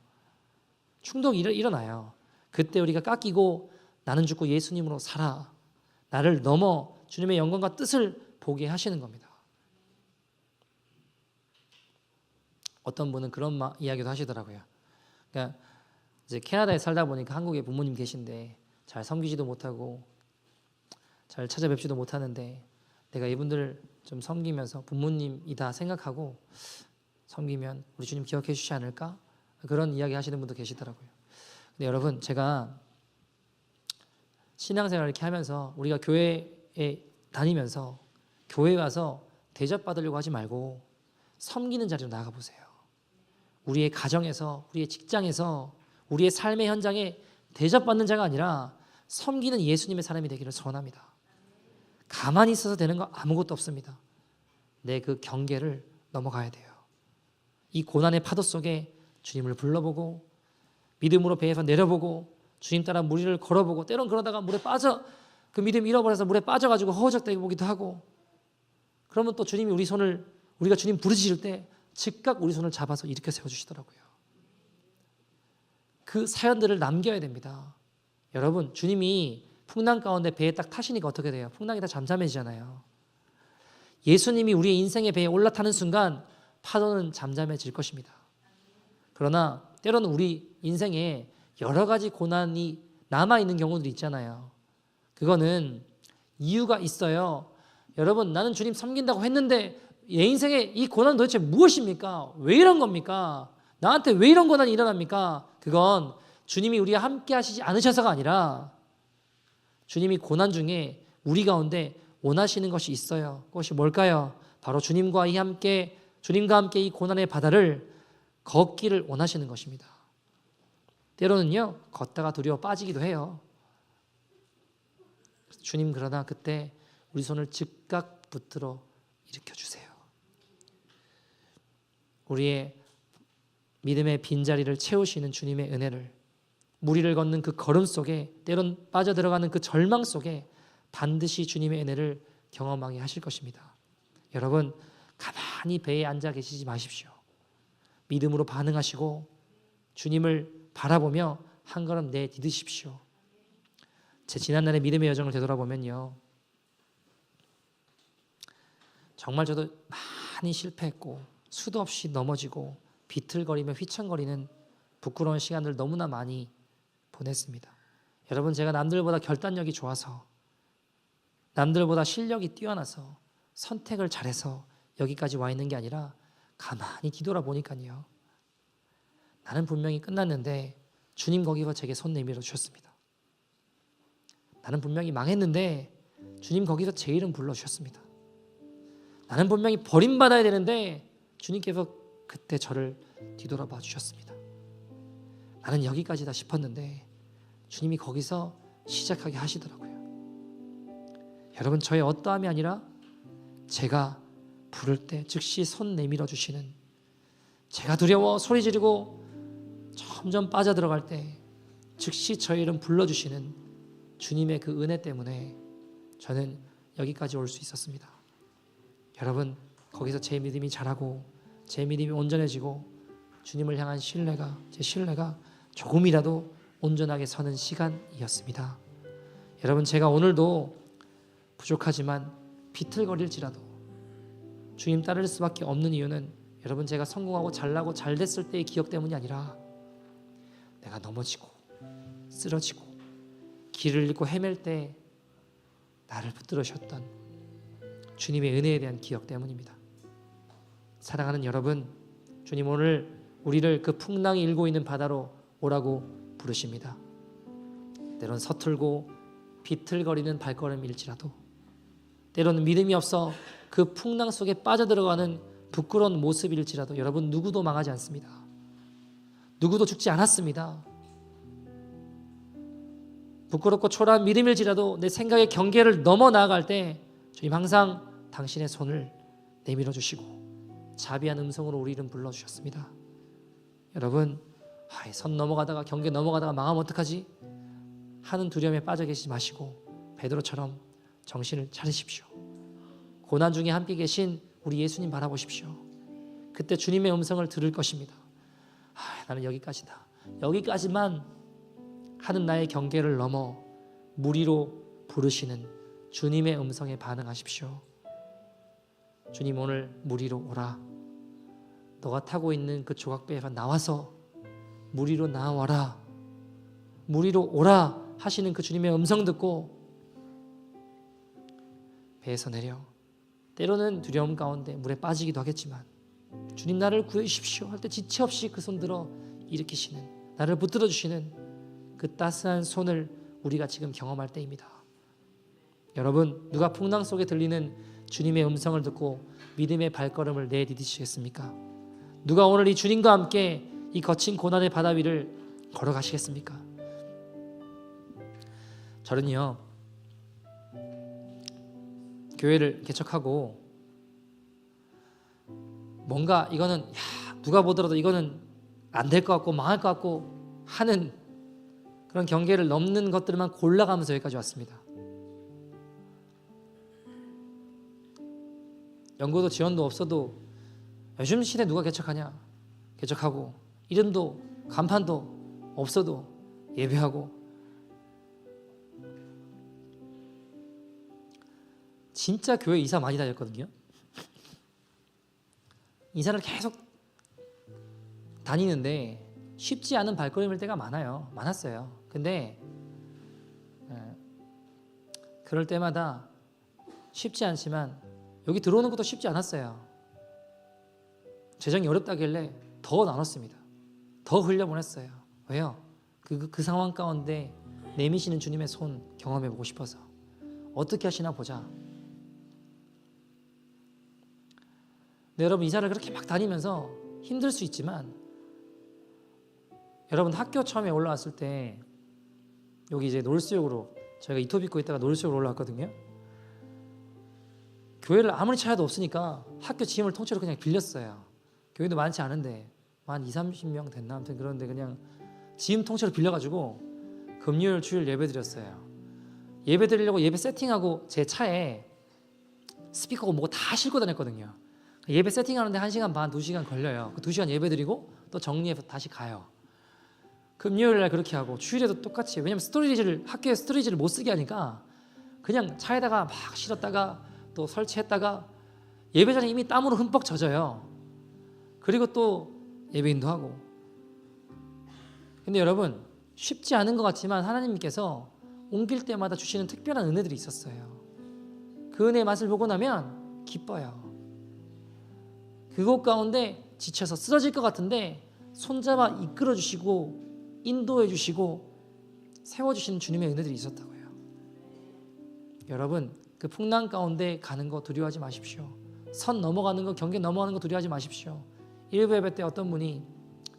충돌이 일어나요. 그때 우리가 깎이고 나는 죽고 예수님으로 살아 나를 넘어 주님의 영광과 뜻을 보게 하시는 겁니다. 어떤 분은 그런 이야기도 하시더라고요. 그러니까 이제 캐나다에 살다 보니까 한국에 부모님 계신데 잘 섬기지도 못하고 잘 찾아뵙지도 못하는데 내가 이분들을 좀 섬기면서 부모님이다 생각하고 섬기면 우리 주님 기억해 주시지 않을까? 그런 이야기 하시는 분도 계시더라고요. 근데 여러분 제가 신앙생활을 이렇게 하면서 우리가 교회에 다니면서 교회 와서 대접받으려고 하지 말고 섬기는 자리로 나가 보세요. 우리의 가정에서 우리의 직장에서 우리의 삶의 현장에 대접받는 자가 아니라 섬기는 예수님의 사람이 되기를 소원합니다. 가만히 있어서 되는 거 아무것도 없습니다. 내 그 경계를 넘어가야 돼요. 이 고난의 파도 속에 주님을 불러보고 믿음으로 배에서 내려보고 주님 따라 무리를 걸어보고 때론 그러다가 물에 빠져 그 믿음 잃어버려서 물에 빠져가지고 허우적대고 보기도 하고 그러면 또 주님이 우리가 주님 부르짖을 때 즉각 우리 손을 잡아서 일으켜 세워주시더라고요. 그 사연들을 남겨야 됩니다. 여러분 주님이 풍랑 가운데 배에 딱 타시니까 어떻게 돼요? 풍랑이 다 잠잠해지잖아요. 예수님이 우리의 인생의 배에 올라타는 순간 파도는 잠잠해질 것입니다. 그러나 때로는 우리 인생에 여러 가지 고난이 남아있는 경우들이 있잖아요. 그거는 이유가 있어요. 여러분 나는 주님 섬긴다고 했는데 내 인생에 이 고난은 도대체 무엇입니까? 왜 이런 겁니까? 나한테 왜 이런 고난이 일어납니까? 그건 주님이 우리와 함께 하시지 않으셔서가 아니라 주님이 고난 중에 우리 가운데 원하시는 것이 있어요. 그것이 뭘까요? 바로 주님과 함께 이 고난의 바다를 걷기를 원하시는 것입니다. 때로는요 걷다가 두려워 빠지기도 해요. 주님 그러나 그때 우리 손을 즉각 붙들어 일으켜 주세요. 우리의 믿음의 빈자리를 채우시는 주님의 은혜를 무리를 걷는 그 걸음 속에 때론 빠져들어가는 그 절망 속에 반드시 주님의 은혜를 경험하게 하실 것입니다. 여러분 가만히 배에 앉아 계시지 마십시오. 믿음으로 반응하시고 주님을 바라보며 한 걸음 내디디십시오. 제 지난날의 믿음의 여정을 되돌아보면요 정말 저도 많이 실패했고 수도 없이 넘어지고 비틀거리며 휘청거리는 부끄러운 시간을 너무나 많이 보냈습니다. 여러분 제가 남들보다 결단력이 좋아서 남들보다 실력이 뛰어나서 선택을 잘해서 여기까지 와 있는 게 아니라 가만히 뒤돌아보니까요 나는 분명히 끝났는데 주님 거기서 제게 손 내밀어 주셨습니다. 나는 분명히 망했는데 주님 거기서 제 이름 불러주셨습니다. 나는 분명히 버림받아야 되는데 주님께서 그때 저를 뒤돌아봐 주셨습니다. 나는 여기까지다 싶었는데 주님이 거기서 시작하게 하시더라고요. 여러분 저의 어떠함이 아니라 제가 부를 때 즉시 손 내밀어 주시는 제가 두려워 소리 지르고 점점 빠져들어갈 때 즉시 저의 이름 불러주시는 주님의 그 은혜 때문에 저는 여기까지 올 수 있었습니다. 여러분 거기서 제 믿음이 자라고 제 믿음이 온전해지고 주님을 향한 제 신뢰가 조금이라도 온전하게 서는 시간이었습니다. 여러분 제가 오늘도 부족하지만 비틀거릴지라도 주님 따를 수밖에 없는 이유는 여러분 제가 성공하고 잘나고 잘됐을 때의 기억 때문이 아니라 내가 넘어지고 쓰러지고 길을 잃고 헤맬 때 나를 붙들으셨던 주님의 은혜에 대한 기억 때문입니다. 사랑하는 여러분, 주님 오늘 우리를 그 풍랑이 일고 있는 바다로 오라고 부르십니다. 때로는 서툴고 비틀거리는 발걸음일지라도, 때로는 믿음이 없어 그 풍랑 속에 빠져들어가는 부끄러운 모습일지라도 여러분, 누구도 망하지 않습니다. 누구도 죽지 않았습니다. 부끄럽고 초라한 믿음일지라도 내 생각의 경계를 넘어 나아갈 때 주님 항상 당신의 손을 내밀어 주시고 자비한 음성으로 우리 이름 불러주셨습니다. 여러분, 선 넘어가다가 경계 넘어가다가 망하면 어떡하지 하는 두려움에 빠져 계시지 마시고 베드로처럼 정신을 차리십시오. 고난 중에 함께 계신 우리 예수님 바라보십시오. 그때 주님의 음성을 들을 것입니다. 나는 여기까지다, 여기까지만 하는 나의 경계를 넘어 무리로 부르시는 주님의 음성에 반응하십시오. 주님, 오늘 무리로 오라. 너가 타고 있는 그 조각배가 나와서 무리로 나와라. 무리로 오라 하시는 그 주님의 음성 듣고 배에서 내려 때로는 두려움 가운데 물에 빠지기도 하겠지만 주님 나를 구해 주십시오 할 때 지체 없이 그 손 들어 일으키시는, 나를 붙들어 주시는 그 따스한 손을 우리가 지금 경험할 때입니다. 여러분, 누가 풍랑 속에 들리는 주님의 음성을 듣고 믿음의 발걸음을 내디디시겠습니까? 누가 오늘 이 주님과 함께 이 거친 고난의 바다 위를 걸어가시겠습니까? 저는요, 교회를 개척하고 뭔가 이거는 누가 보더라도 이거는 안 될 것 같고 망할 것 같고 하는 그런 경계를 넘는 것들만 골라가면서 여기까지 왔습니다. 연구도 지원도 없어도 요즘 시대 누가 개척하냐? 개척하고 이름도 간판도 없어도 예배하고, 진짜 교회 이사 많이 다녔거든요. 이사를 계속 다니는데 쉽지 않은 발걸음일 때가 많았어요. 근데 그럴 때마다 쉽지 않지만 여기 들어오는 것도 쉽지 않았어요. 재정이 어렵다길래 더 나눴습니다. 더 흘려보냈어요. 왜요? 그 상황 가운데 내미시는 주님의 손 경험해보고 싶어서. 어떻게 하시나 보자. 네, 여러분, 이사를 그렇게 막 다니면서 힘들 수 있지만 여러분, 학교 처음에 올라왔을 때 여기 이제 놀수역으로 저희가 이토 입고 있다가 놀수역으로 올라왔거든요. 교회를 아무리 찾아도 없으니까 학교 지음을 통째로 그냥 빌렸어요. 교회도 많지 않은데 한 20-30명 됐나? 아무튼 그런데 그냥 지음 통째로 빌려가지고 금요일 주일 예배 드렸어요. 예배 드리려고 예배 세팅하고 제 차에 스피커고 뭐고 다 싣고 다녔거든요. 예배 세팅하는데 1시간 반, 2시간 걸려요. 그 2시간 예배 드리고 또 정리해서 다시 가요. 금요일 날 그렇게 하고 주일에도 똑같이. 왜냐면 학교에 스토리지를 못 쓰게 하니까 그냥 차에다가 막 실었다가 또 설치했다가 예배전에 이미 땀으로 흠뻑 젖어요. 그리고 또 예배인도 하고. 근데 여러분, 쉽지 않은 것 같지만 하나님께서 옮길 때마다 주시는 특별한 은혜들이 있었어요. 그 은혜의 맛을 보고 나면 기뻐요. 그곳 가운데 지쳐서 쓰러질 것 같은데 손잡아 이끌어 주시고 인도해 주시고 세워주시는 주님의 은혜들이 있었다고요. 여러분, 그 풍랑 가운데 가는 거 두려워하지 마십시오. 선 넘어가는 거, 경계 넘어가는 거 두려워하지 마십시오. 일부 예배 때 어떤 분이,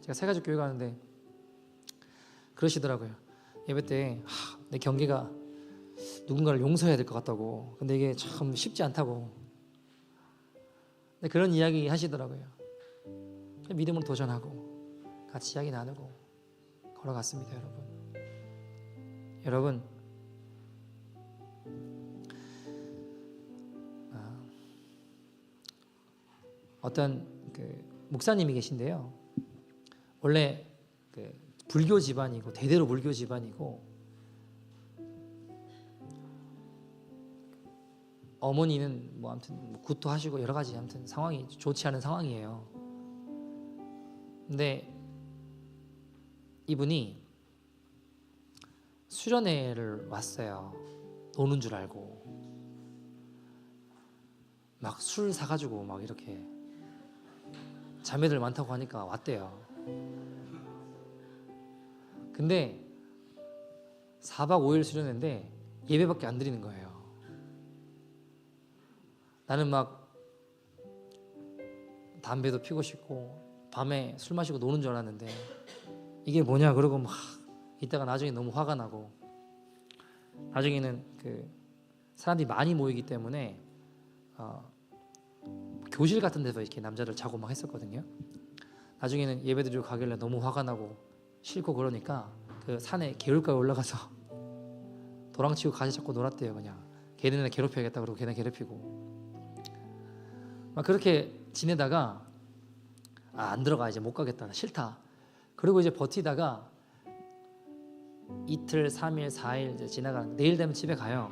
제가 세가족 교회 가는데 그러시더라고요. 예배 때 내 경계가 누군가를 용서해야 될 것 같다고. 근데 이게 참 쉽지 않다고. 그런 이야기 하시더라고요. 믿음으로 도전하고 같이 이야기 나누고 걸어갔습니다. 여러분, 어떤 그 목사님이 계신데요. 원래 그 불교 집안이고 대대로 불교 집안이고 어머니는 뭐 아무튼 구토하시고 여러 가지 아무튼 상황이 좋지 않은 상황이에요. 근데 이분이 수련회를 왔어요. 노는 줄 알고 막 술 사가지고 막 이렇게 자매들 많다고 하니까 왔대요. 근데 4박 5일 수련회인데 예배밖에 안 드리는 거예요. 나는 막 담배도 피고 싶고 밤에 술 마시고 노는 줄 알았는데 이게 뭐냐 그러고 막 이따가 나중에 너무 화가 나고, 나중에는 그 사람들이 많이 모이기 때문에 교실 같은 데서 이렇게 남자들 자고 막 했었거든요. 나중에는 예배드리러 가길래 너무 화가 나고 싫고 그러니까 그 산에 개울가에 올라가서 도랑치고 가지 잡고 놀았대요. 그냥 걔네는 괴롭혀야겠다 그러고 걔네 괴롭히고 막 그렇게 지내다가 안 들어가, 이제 못 가겠다, 싫다. 그리고 이제 버티다가 이틀, 3일, 4일 이제 지나가 내일 되면 집에 가요.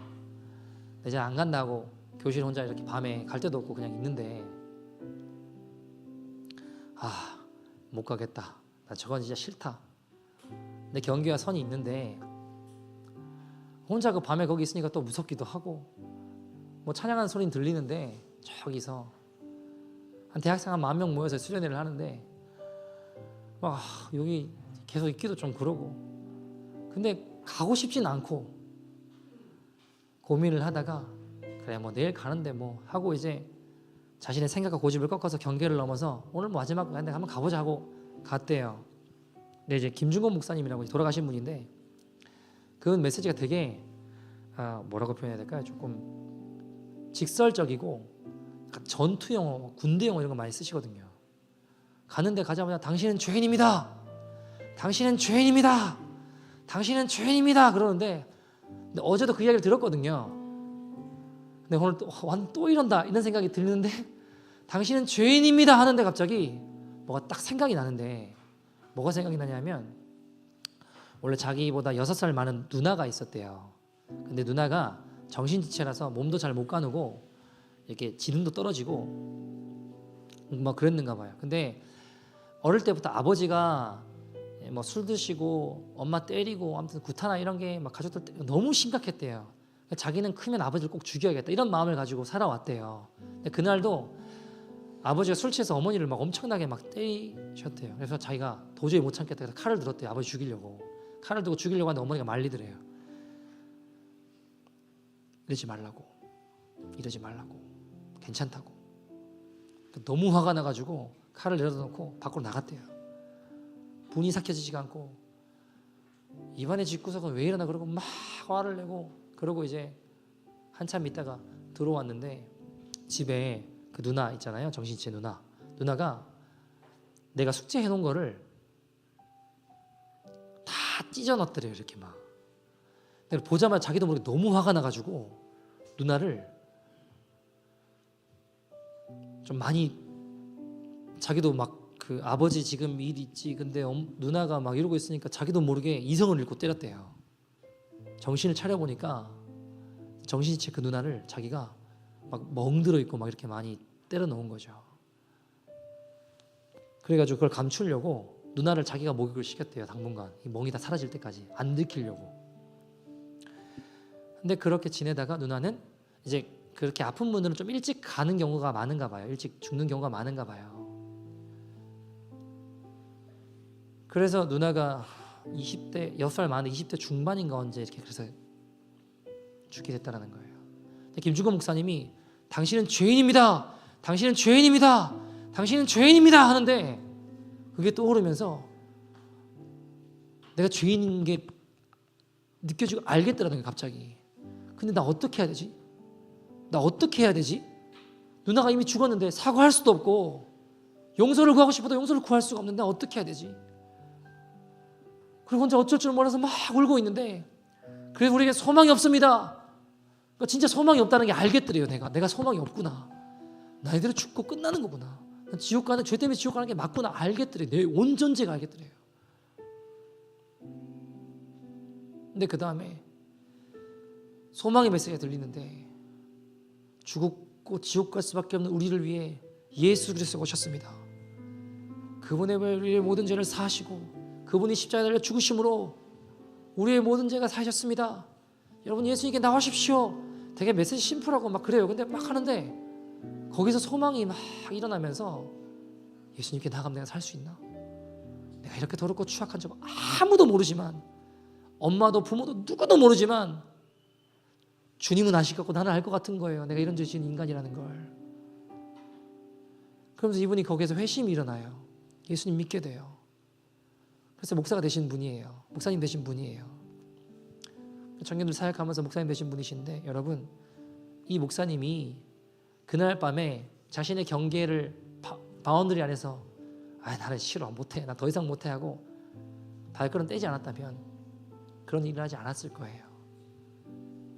이제 안 간다고 교실 혼자 이렇게 밤에 갈 데도 없고 그냥 있는데 못 가겠다. 나 저건 진짜 싫다. 근데 경계와 선이 있는데 혼자 그 밤에 거기 있으니까 또 무섭기도 하고, 뭐 찬양하는 소리는 들리는데 저기서 한 대학생 한 10,000명 모여서 수련회를 하는데 막 여기 계속 있기도 좀 그러고, 근데 가고 싶진 않고 고민을 하다가 그래 뭐 내일 가는데 뭐 하고 이제 자신의 생각과 고집을 꺾어서 경계를 넘어서 오늘 뭐 마지막 한데 한번 가보자 하고 갔대요. 근데 이제 김중건 목사님이라고 돌아가신 분인데 그 메시지가 되게 뭐라고 표현해야 될까요? 조금 직설적이고 전투 용어, 군대 용어 이런 거 많이 쓰시거든요. 가는데 가자마자 당신은 죄인입니다. 당신은 죄인입니다. 당신은 죄인입니다. 그러는데 근데 어제도 그 이야기를 들었거든요. 근데 오늘 또 이런다 이런 생각이 드는데 당신은 죄인입니다 하는데 갑자기 뭐가 딱 생각이 나는데, 뭐가 생각이 나냐면 원래 자기보다 6살 많은 누나가 있었대요. 근데 누나가 정신지체라서 몸도 잘 못 가누고 이렇게 지능도 떨어지고 뭐 그랬는가 봐요. 근데 어릴 때부터 아버지가 뭐 술 드시고 엄마 때리고 아무튼 구타나 이런 게 막 가족들 너무 심각했대요. 자기는 크면 아버지를 꼭 죽여야겠다 이런 마음을 가지고 살아왔대요. 근데 그날도 아버지가 술 취해서 어머니를 막 엄청나게 막 때리셨대요. 그래서 자기가 도저히 못 참겠다 해서 칼을 들었대요. 아버지 죽이려고. 칼을 들고 죽이려고 하는데 어머니가 말리더래요. 이러지 말라고, 이러지 말라고, 괜찮다고. 너무 화가 나가지고 칼을 내려놓고 밖으로 나갔대요. 분이 삭혀지지가 않고 입안에 집구석은 왜 이러나 그러고 막 화를 내고, 그러고 이제 한참 있다가 들어왔는데 집에 그 누나 있잖아요, 정신체 누나가 내가 숙제해 놓은 거를 다 찢어 넣었더래요. 이렇게 막 내가 보자마자 자기도 모르게 너무 화가 나가지고 누나를 좀 많이, 자기도 막 그 아버지 지금 일 있지 근데 누나가 막 이러고 있으니까 자기도 모르게 이성을 잃고 때렸대요. 정신을 차려보니까 정신이체 그 누나를 자기가 막 멍들어 있고 막 이렇게 많이 때려 놓은 거죠. 그래가지고 그걸 감추려고 누나를 자기가 목욕을 시켰대요. 당분간 이 멍이 다 사라질 때까지 안 들키려고. 근데 그렇게 지내다가 누나는 이제 그렇게 아픈 분들은 좀 일찍 가는 경우가 많은가 봐요. 일찍 죽는 경우가 많은가 봐요. 그래서 누나가 20대 6살 많은 20대 중반인가 언제 이렇게 그래서 죽게 됐다라는 거예요. 근데 김중건 목사님이 당신은 죄인입니다. 당신은 죄인입니다. 당신은 죄인입니다 하는데 그게 떠오르면서 내가 죄인인 게 느껴지고 알겠더라는 거예요. 갑자기. 근데 나 어떻게 해야 되지? 나 어떻게 해야 되지? 누나가 이미 죽었는데 사과할 수도 없고 용서를 구하고 싶어도 용서를 구할 수가 없는데 나 어떻게 해야 되지? 그리고 혼자 어쩔 줄 몰라서 막 울고 있는데 그래서 우리에게 소망이 없습니다. 그러니까 진짜 소망이 없다는 게 알겠더래요. 내가 소망이 없구나. 나 이대로 죽고 끝나는 거구나. 지옥 가는, 죄 때문에 지옥 가는 게 맞구나 알겠더래요. 내 온 존재가 알겠더래요. 근데 그 다음에 소망의 메시지가 들리는데 죽고 지옥 갈 수밖에 없는 우리를 위해 예수 그리스도가 오셨습니다. 그분의 우리의 모든 죄를 사하시고 그분이 십자가에 달려 죽으심으로 우리의 모든 죄가 사하셨습니다. 여러분 예수님께 나오십시오. 되게 메시지 심플하고 막 그래요. 근데 막 하는데 거기서 소망이 막 일어나면서 예수님께 나가면 내가 살 수 있나? 내가 이렇게 더럽고 추악한 줄 아무도 모르지만, 엄마도 부모도 누구도 모르지만 주님은 아실 것 같고 나는 알 것 같은 거예요. 내가 이런 죄 지은 인간이라는 걸. 그러면서 이분이 거기에서 회심이 일어나요. 예수님 믿게 돼요. 그래서 목사가 되신 분이에요. 목사님 되신 분이에요. 청년들 사역하면서 목사님 되신 분이신데, 여러분, 이 목사님이 그날 밤에 자신의 경계를 바운더리 안에서 나는 싫어, 못해, 나 더 이상 못해 하고 발걸음 떼지 않았다면 그런 일을 하지 않았을 거예요.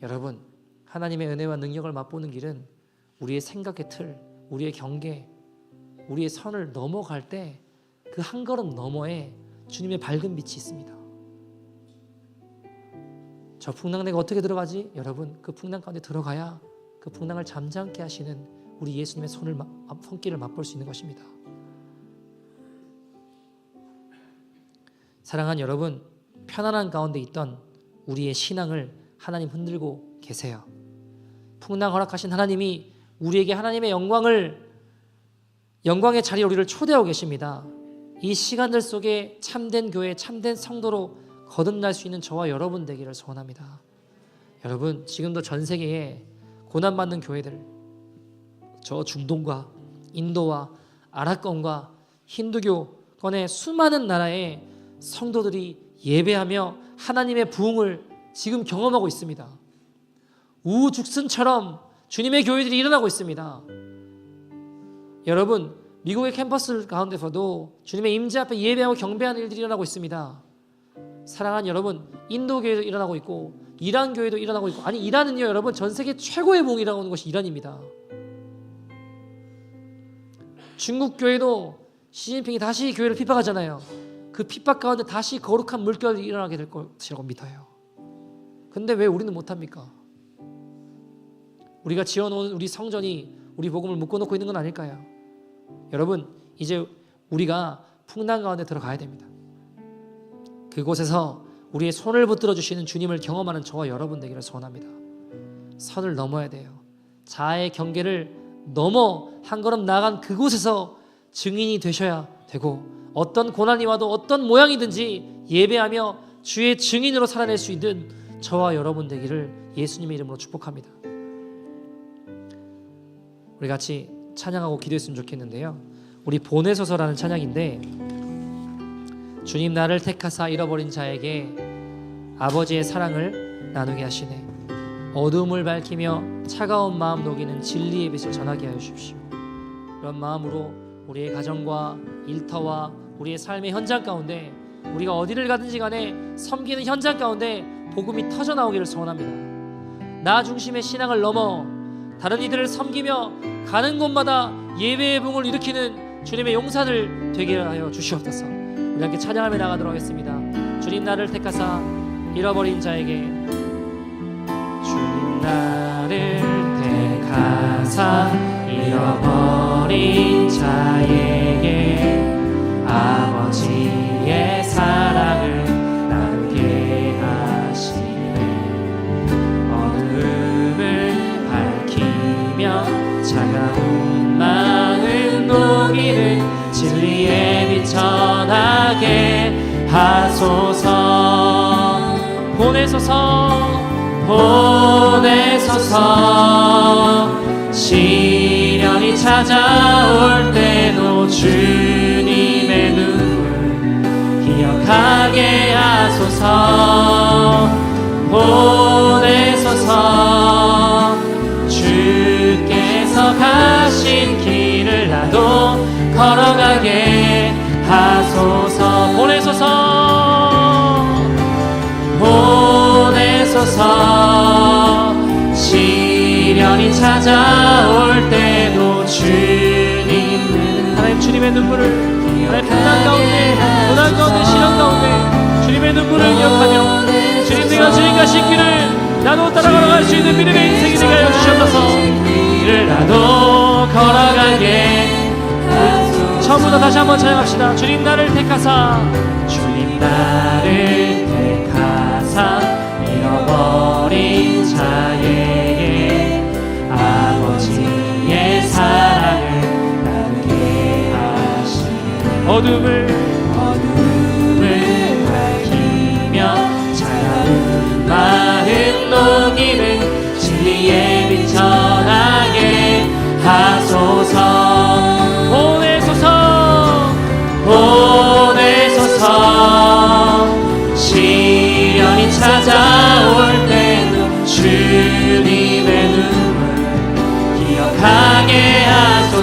여러분, 하나님의 은혜와 능력을 맛보는 길은 우리의 생각의 틀, 우리의 경계, 우리의 선을 넘어갈 때 그 한 걸음 너머에 주님의 밝은 빛이 있습니다. 저 풍랑 내가 어떻게 들어가지? 여러분, 그 풍랑 가운데 들어가야 그 풍랑을 잠잠케 하시는 우리 예수님의 손길을 맛볼 수 있는 것입니다. 사랑하는 여러분, 편안한 가운데 있던 우리의 신앙을 하나님 흔들고 계세요. 풍랑 허락하신 하나님이 우리에게 하나님의 영광의 자리에 우리를 초대하고 계십니다. 이 시간들 속에 참된 교회, 참된 성도로 거듭날 수 있는 저와 여러분 되기를 소원합니다. 여러분, 지금도 전 세계에 고난받는 교회들, 저 중동과 인도와 아랍권과 힌두교권의 수많은 나라의 성도들이 예배하며 하나님의 부흥을 지금 경험하고 있습니다. 우죽순처럼 주님의 교회들이 일어나고 있습니다. 여러분, 미국의 캠퍼스 가운데서도 주님의 임재 앞에 예배하고 경배하는 일들이 일어나고 있습니다. 사랑하는 여러분, 인도 교회도 일어나고 있고 이란 교회도 일어나고 있고, 아니, 이란은요 여러분, 전 세계 최고의 부흥이라고 하는 것이 이란입니다. 중국 교회도 시진핑이 다시 교회를 핍박하잖아요. 그 핍박 가운데 다시 거룩한 물결이 일어나게 될 것이라고 믿어요. 근데 왜 우리는 못합니까? 우리가 지어놓은 우리 성전이 우리 복음을 묶어놓고 있는 건 아닐까요? 여러분, 이제 우리가 풍랑 가운데 들어가야 됩니다. 그곳에서 우리의 손을 붙들어 주시는 주님을 경험하는 저와 여러분 되기를 소원합니다. 선을 넘어야 돼요. 자아의 경계를 넘어 한 걸음 나간 그곳에서 증인이 되셔야 되고, 어떤 고난이 와도 어떤 모양이든지 예배하며 주의 증인으로 살아낼 수 있는 저와 여러분 되기를 예수님의 이름으로 축복합니다. 우리 같이 찬양하고 기도했으면 좋겠는데요. 우리 보내소서라는 찬양인데, 주님 나를 택하사 잃어버린 자에게 아버지의 사랑을 나누게 하시네. 어두움을 밝히며 차가운 마음 녹이는 진리의 빛을 전하게 하여 주십시오. 그런 마음으로 우리의 가정과 일터와 우리의 삶의 현장 가운데, 우리가 어디를 가든지 간에 섬기는 현장 가운데 복음이 터져나오기를 소원합니다. 나 중심의 신앙을 넘어 다른 이들을 섬기며 가는 곳마다 예배의 붕을 일으키는 주님의 용사들 되게 하여 주시옵소서. 우리 함께 찬양하며 나가도록 하겠습니다. 주님 나를 택하사 잃어버린 자에게, 주님 나를 택하사 잃어버린 자에게 아버지의 사랑을 나누게 하시네. 어둠을 밝히며 차가운 마음 녹이는 진리의 빛 전하게 하소서. 보내소서 시련이 찾아올 때도 주님의 눈물 기억하게 하소서. 보내소서 주께서 가신 길을 나도 걸어가게 하소서. 보내소서 시련이 찾아올 때도 주님, 하나님 주님의 눈물을, 하나님 고난 가운데 시련 가운데 주님의 눈물을 기억하며, 주님 내가 주님 가신 길을 나도 따라 걸어갈 수 있는 믿음의 인생이 되게 하여 주셨소서. 길을 나도 걸어가게. 처음부터 다시 한번 찬양합시다. 주님 나를 택하사, 주님 나를 택하사 잃어버린 자에게 아버지의 사랑을 나누게 하시네. 어둠을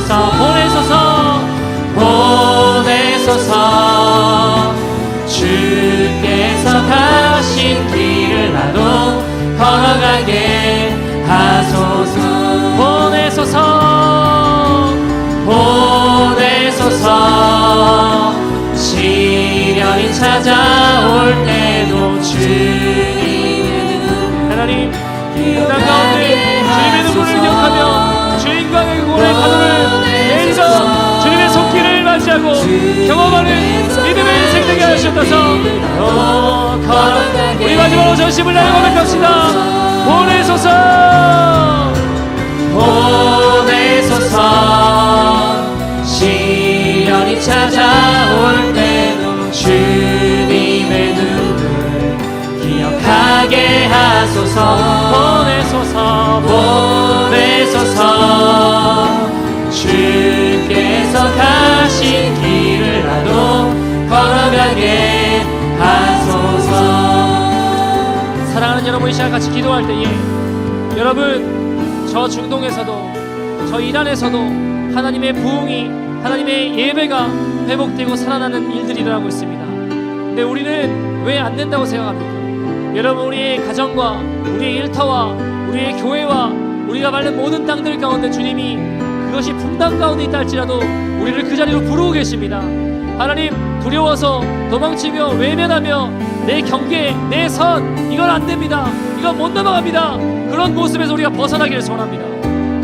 보내소서 보내소서 주께서 가신 길을 나도 걸어가게 하소서 보내소서 시련이 찾아올 때도 주님의 하나님 고난 가운데 주님의 눈물을 기억하며 주인과의 고난의 파도를 내리서 주님의 손길을 맞이하고 경험하는 믿음의 인생 되게 하셨다서 우리 마지막으로 전심을 다해 고백합시다. 보내소서 시련이 찾아올 때도 주님의 눈을 기억하게 하소서 보내소서 주께서 가신 길을 나도 걸어가게 하소서. 사랑하는 여러분, 이 시간 같이 기도할 때에 여러분 저 중동에서도 저 이란에서도 하나님의 부흥이 하나님의 예배가 회복되고 살아나는 일들이 일어나고 있습니다. 근데 우리는 왜 안 된다고 생각합니까? 여러분, 우리의 가정과 우리의 일터와 우리의 교회와 우리가 밟는 모든 땅들 가운데 주님이 그것이 풍랑 가운데 있다 할지라도 우리를 그 자리로 부르고 계십니다. 하나님, 두려워서 도망치며 외면하며 내 경계, 내 선, 이건 안 됩니다, 이건 못 넘어갑니다, 그런 모습에서 우리가 벗어나기를 소원합니다.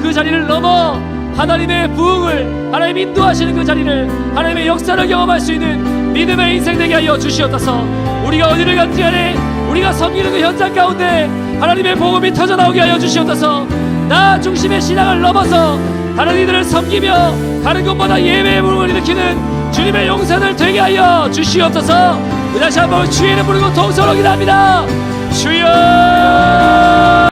그 자리를 넘어 하나님의 부흥을, 하나님 인도하시는 그 자리를, 하나님의 역사를 경험할 수 있는 믿음의 인생 되게 하여 주시옵소서. 우리가 어디를 갔지 간에 우리가 섬기는 그 현장 가운데 하나님의 복음이 터져나오게 하여 주시옵소서. 나 중심의 신앙을 넘어서 다른 이들을 섬기며 다른 것보다 예배의 부흥을 일으키는 주님의 용사들 되게 하여 주시옵소서. 다시 한번 주의 이름 부르고 동서로 기도합니다. 주여.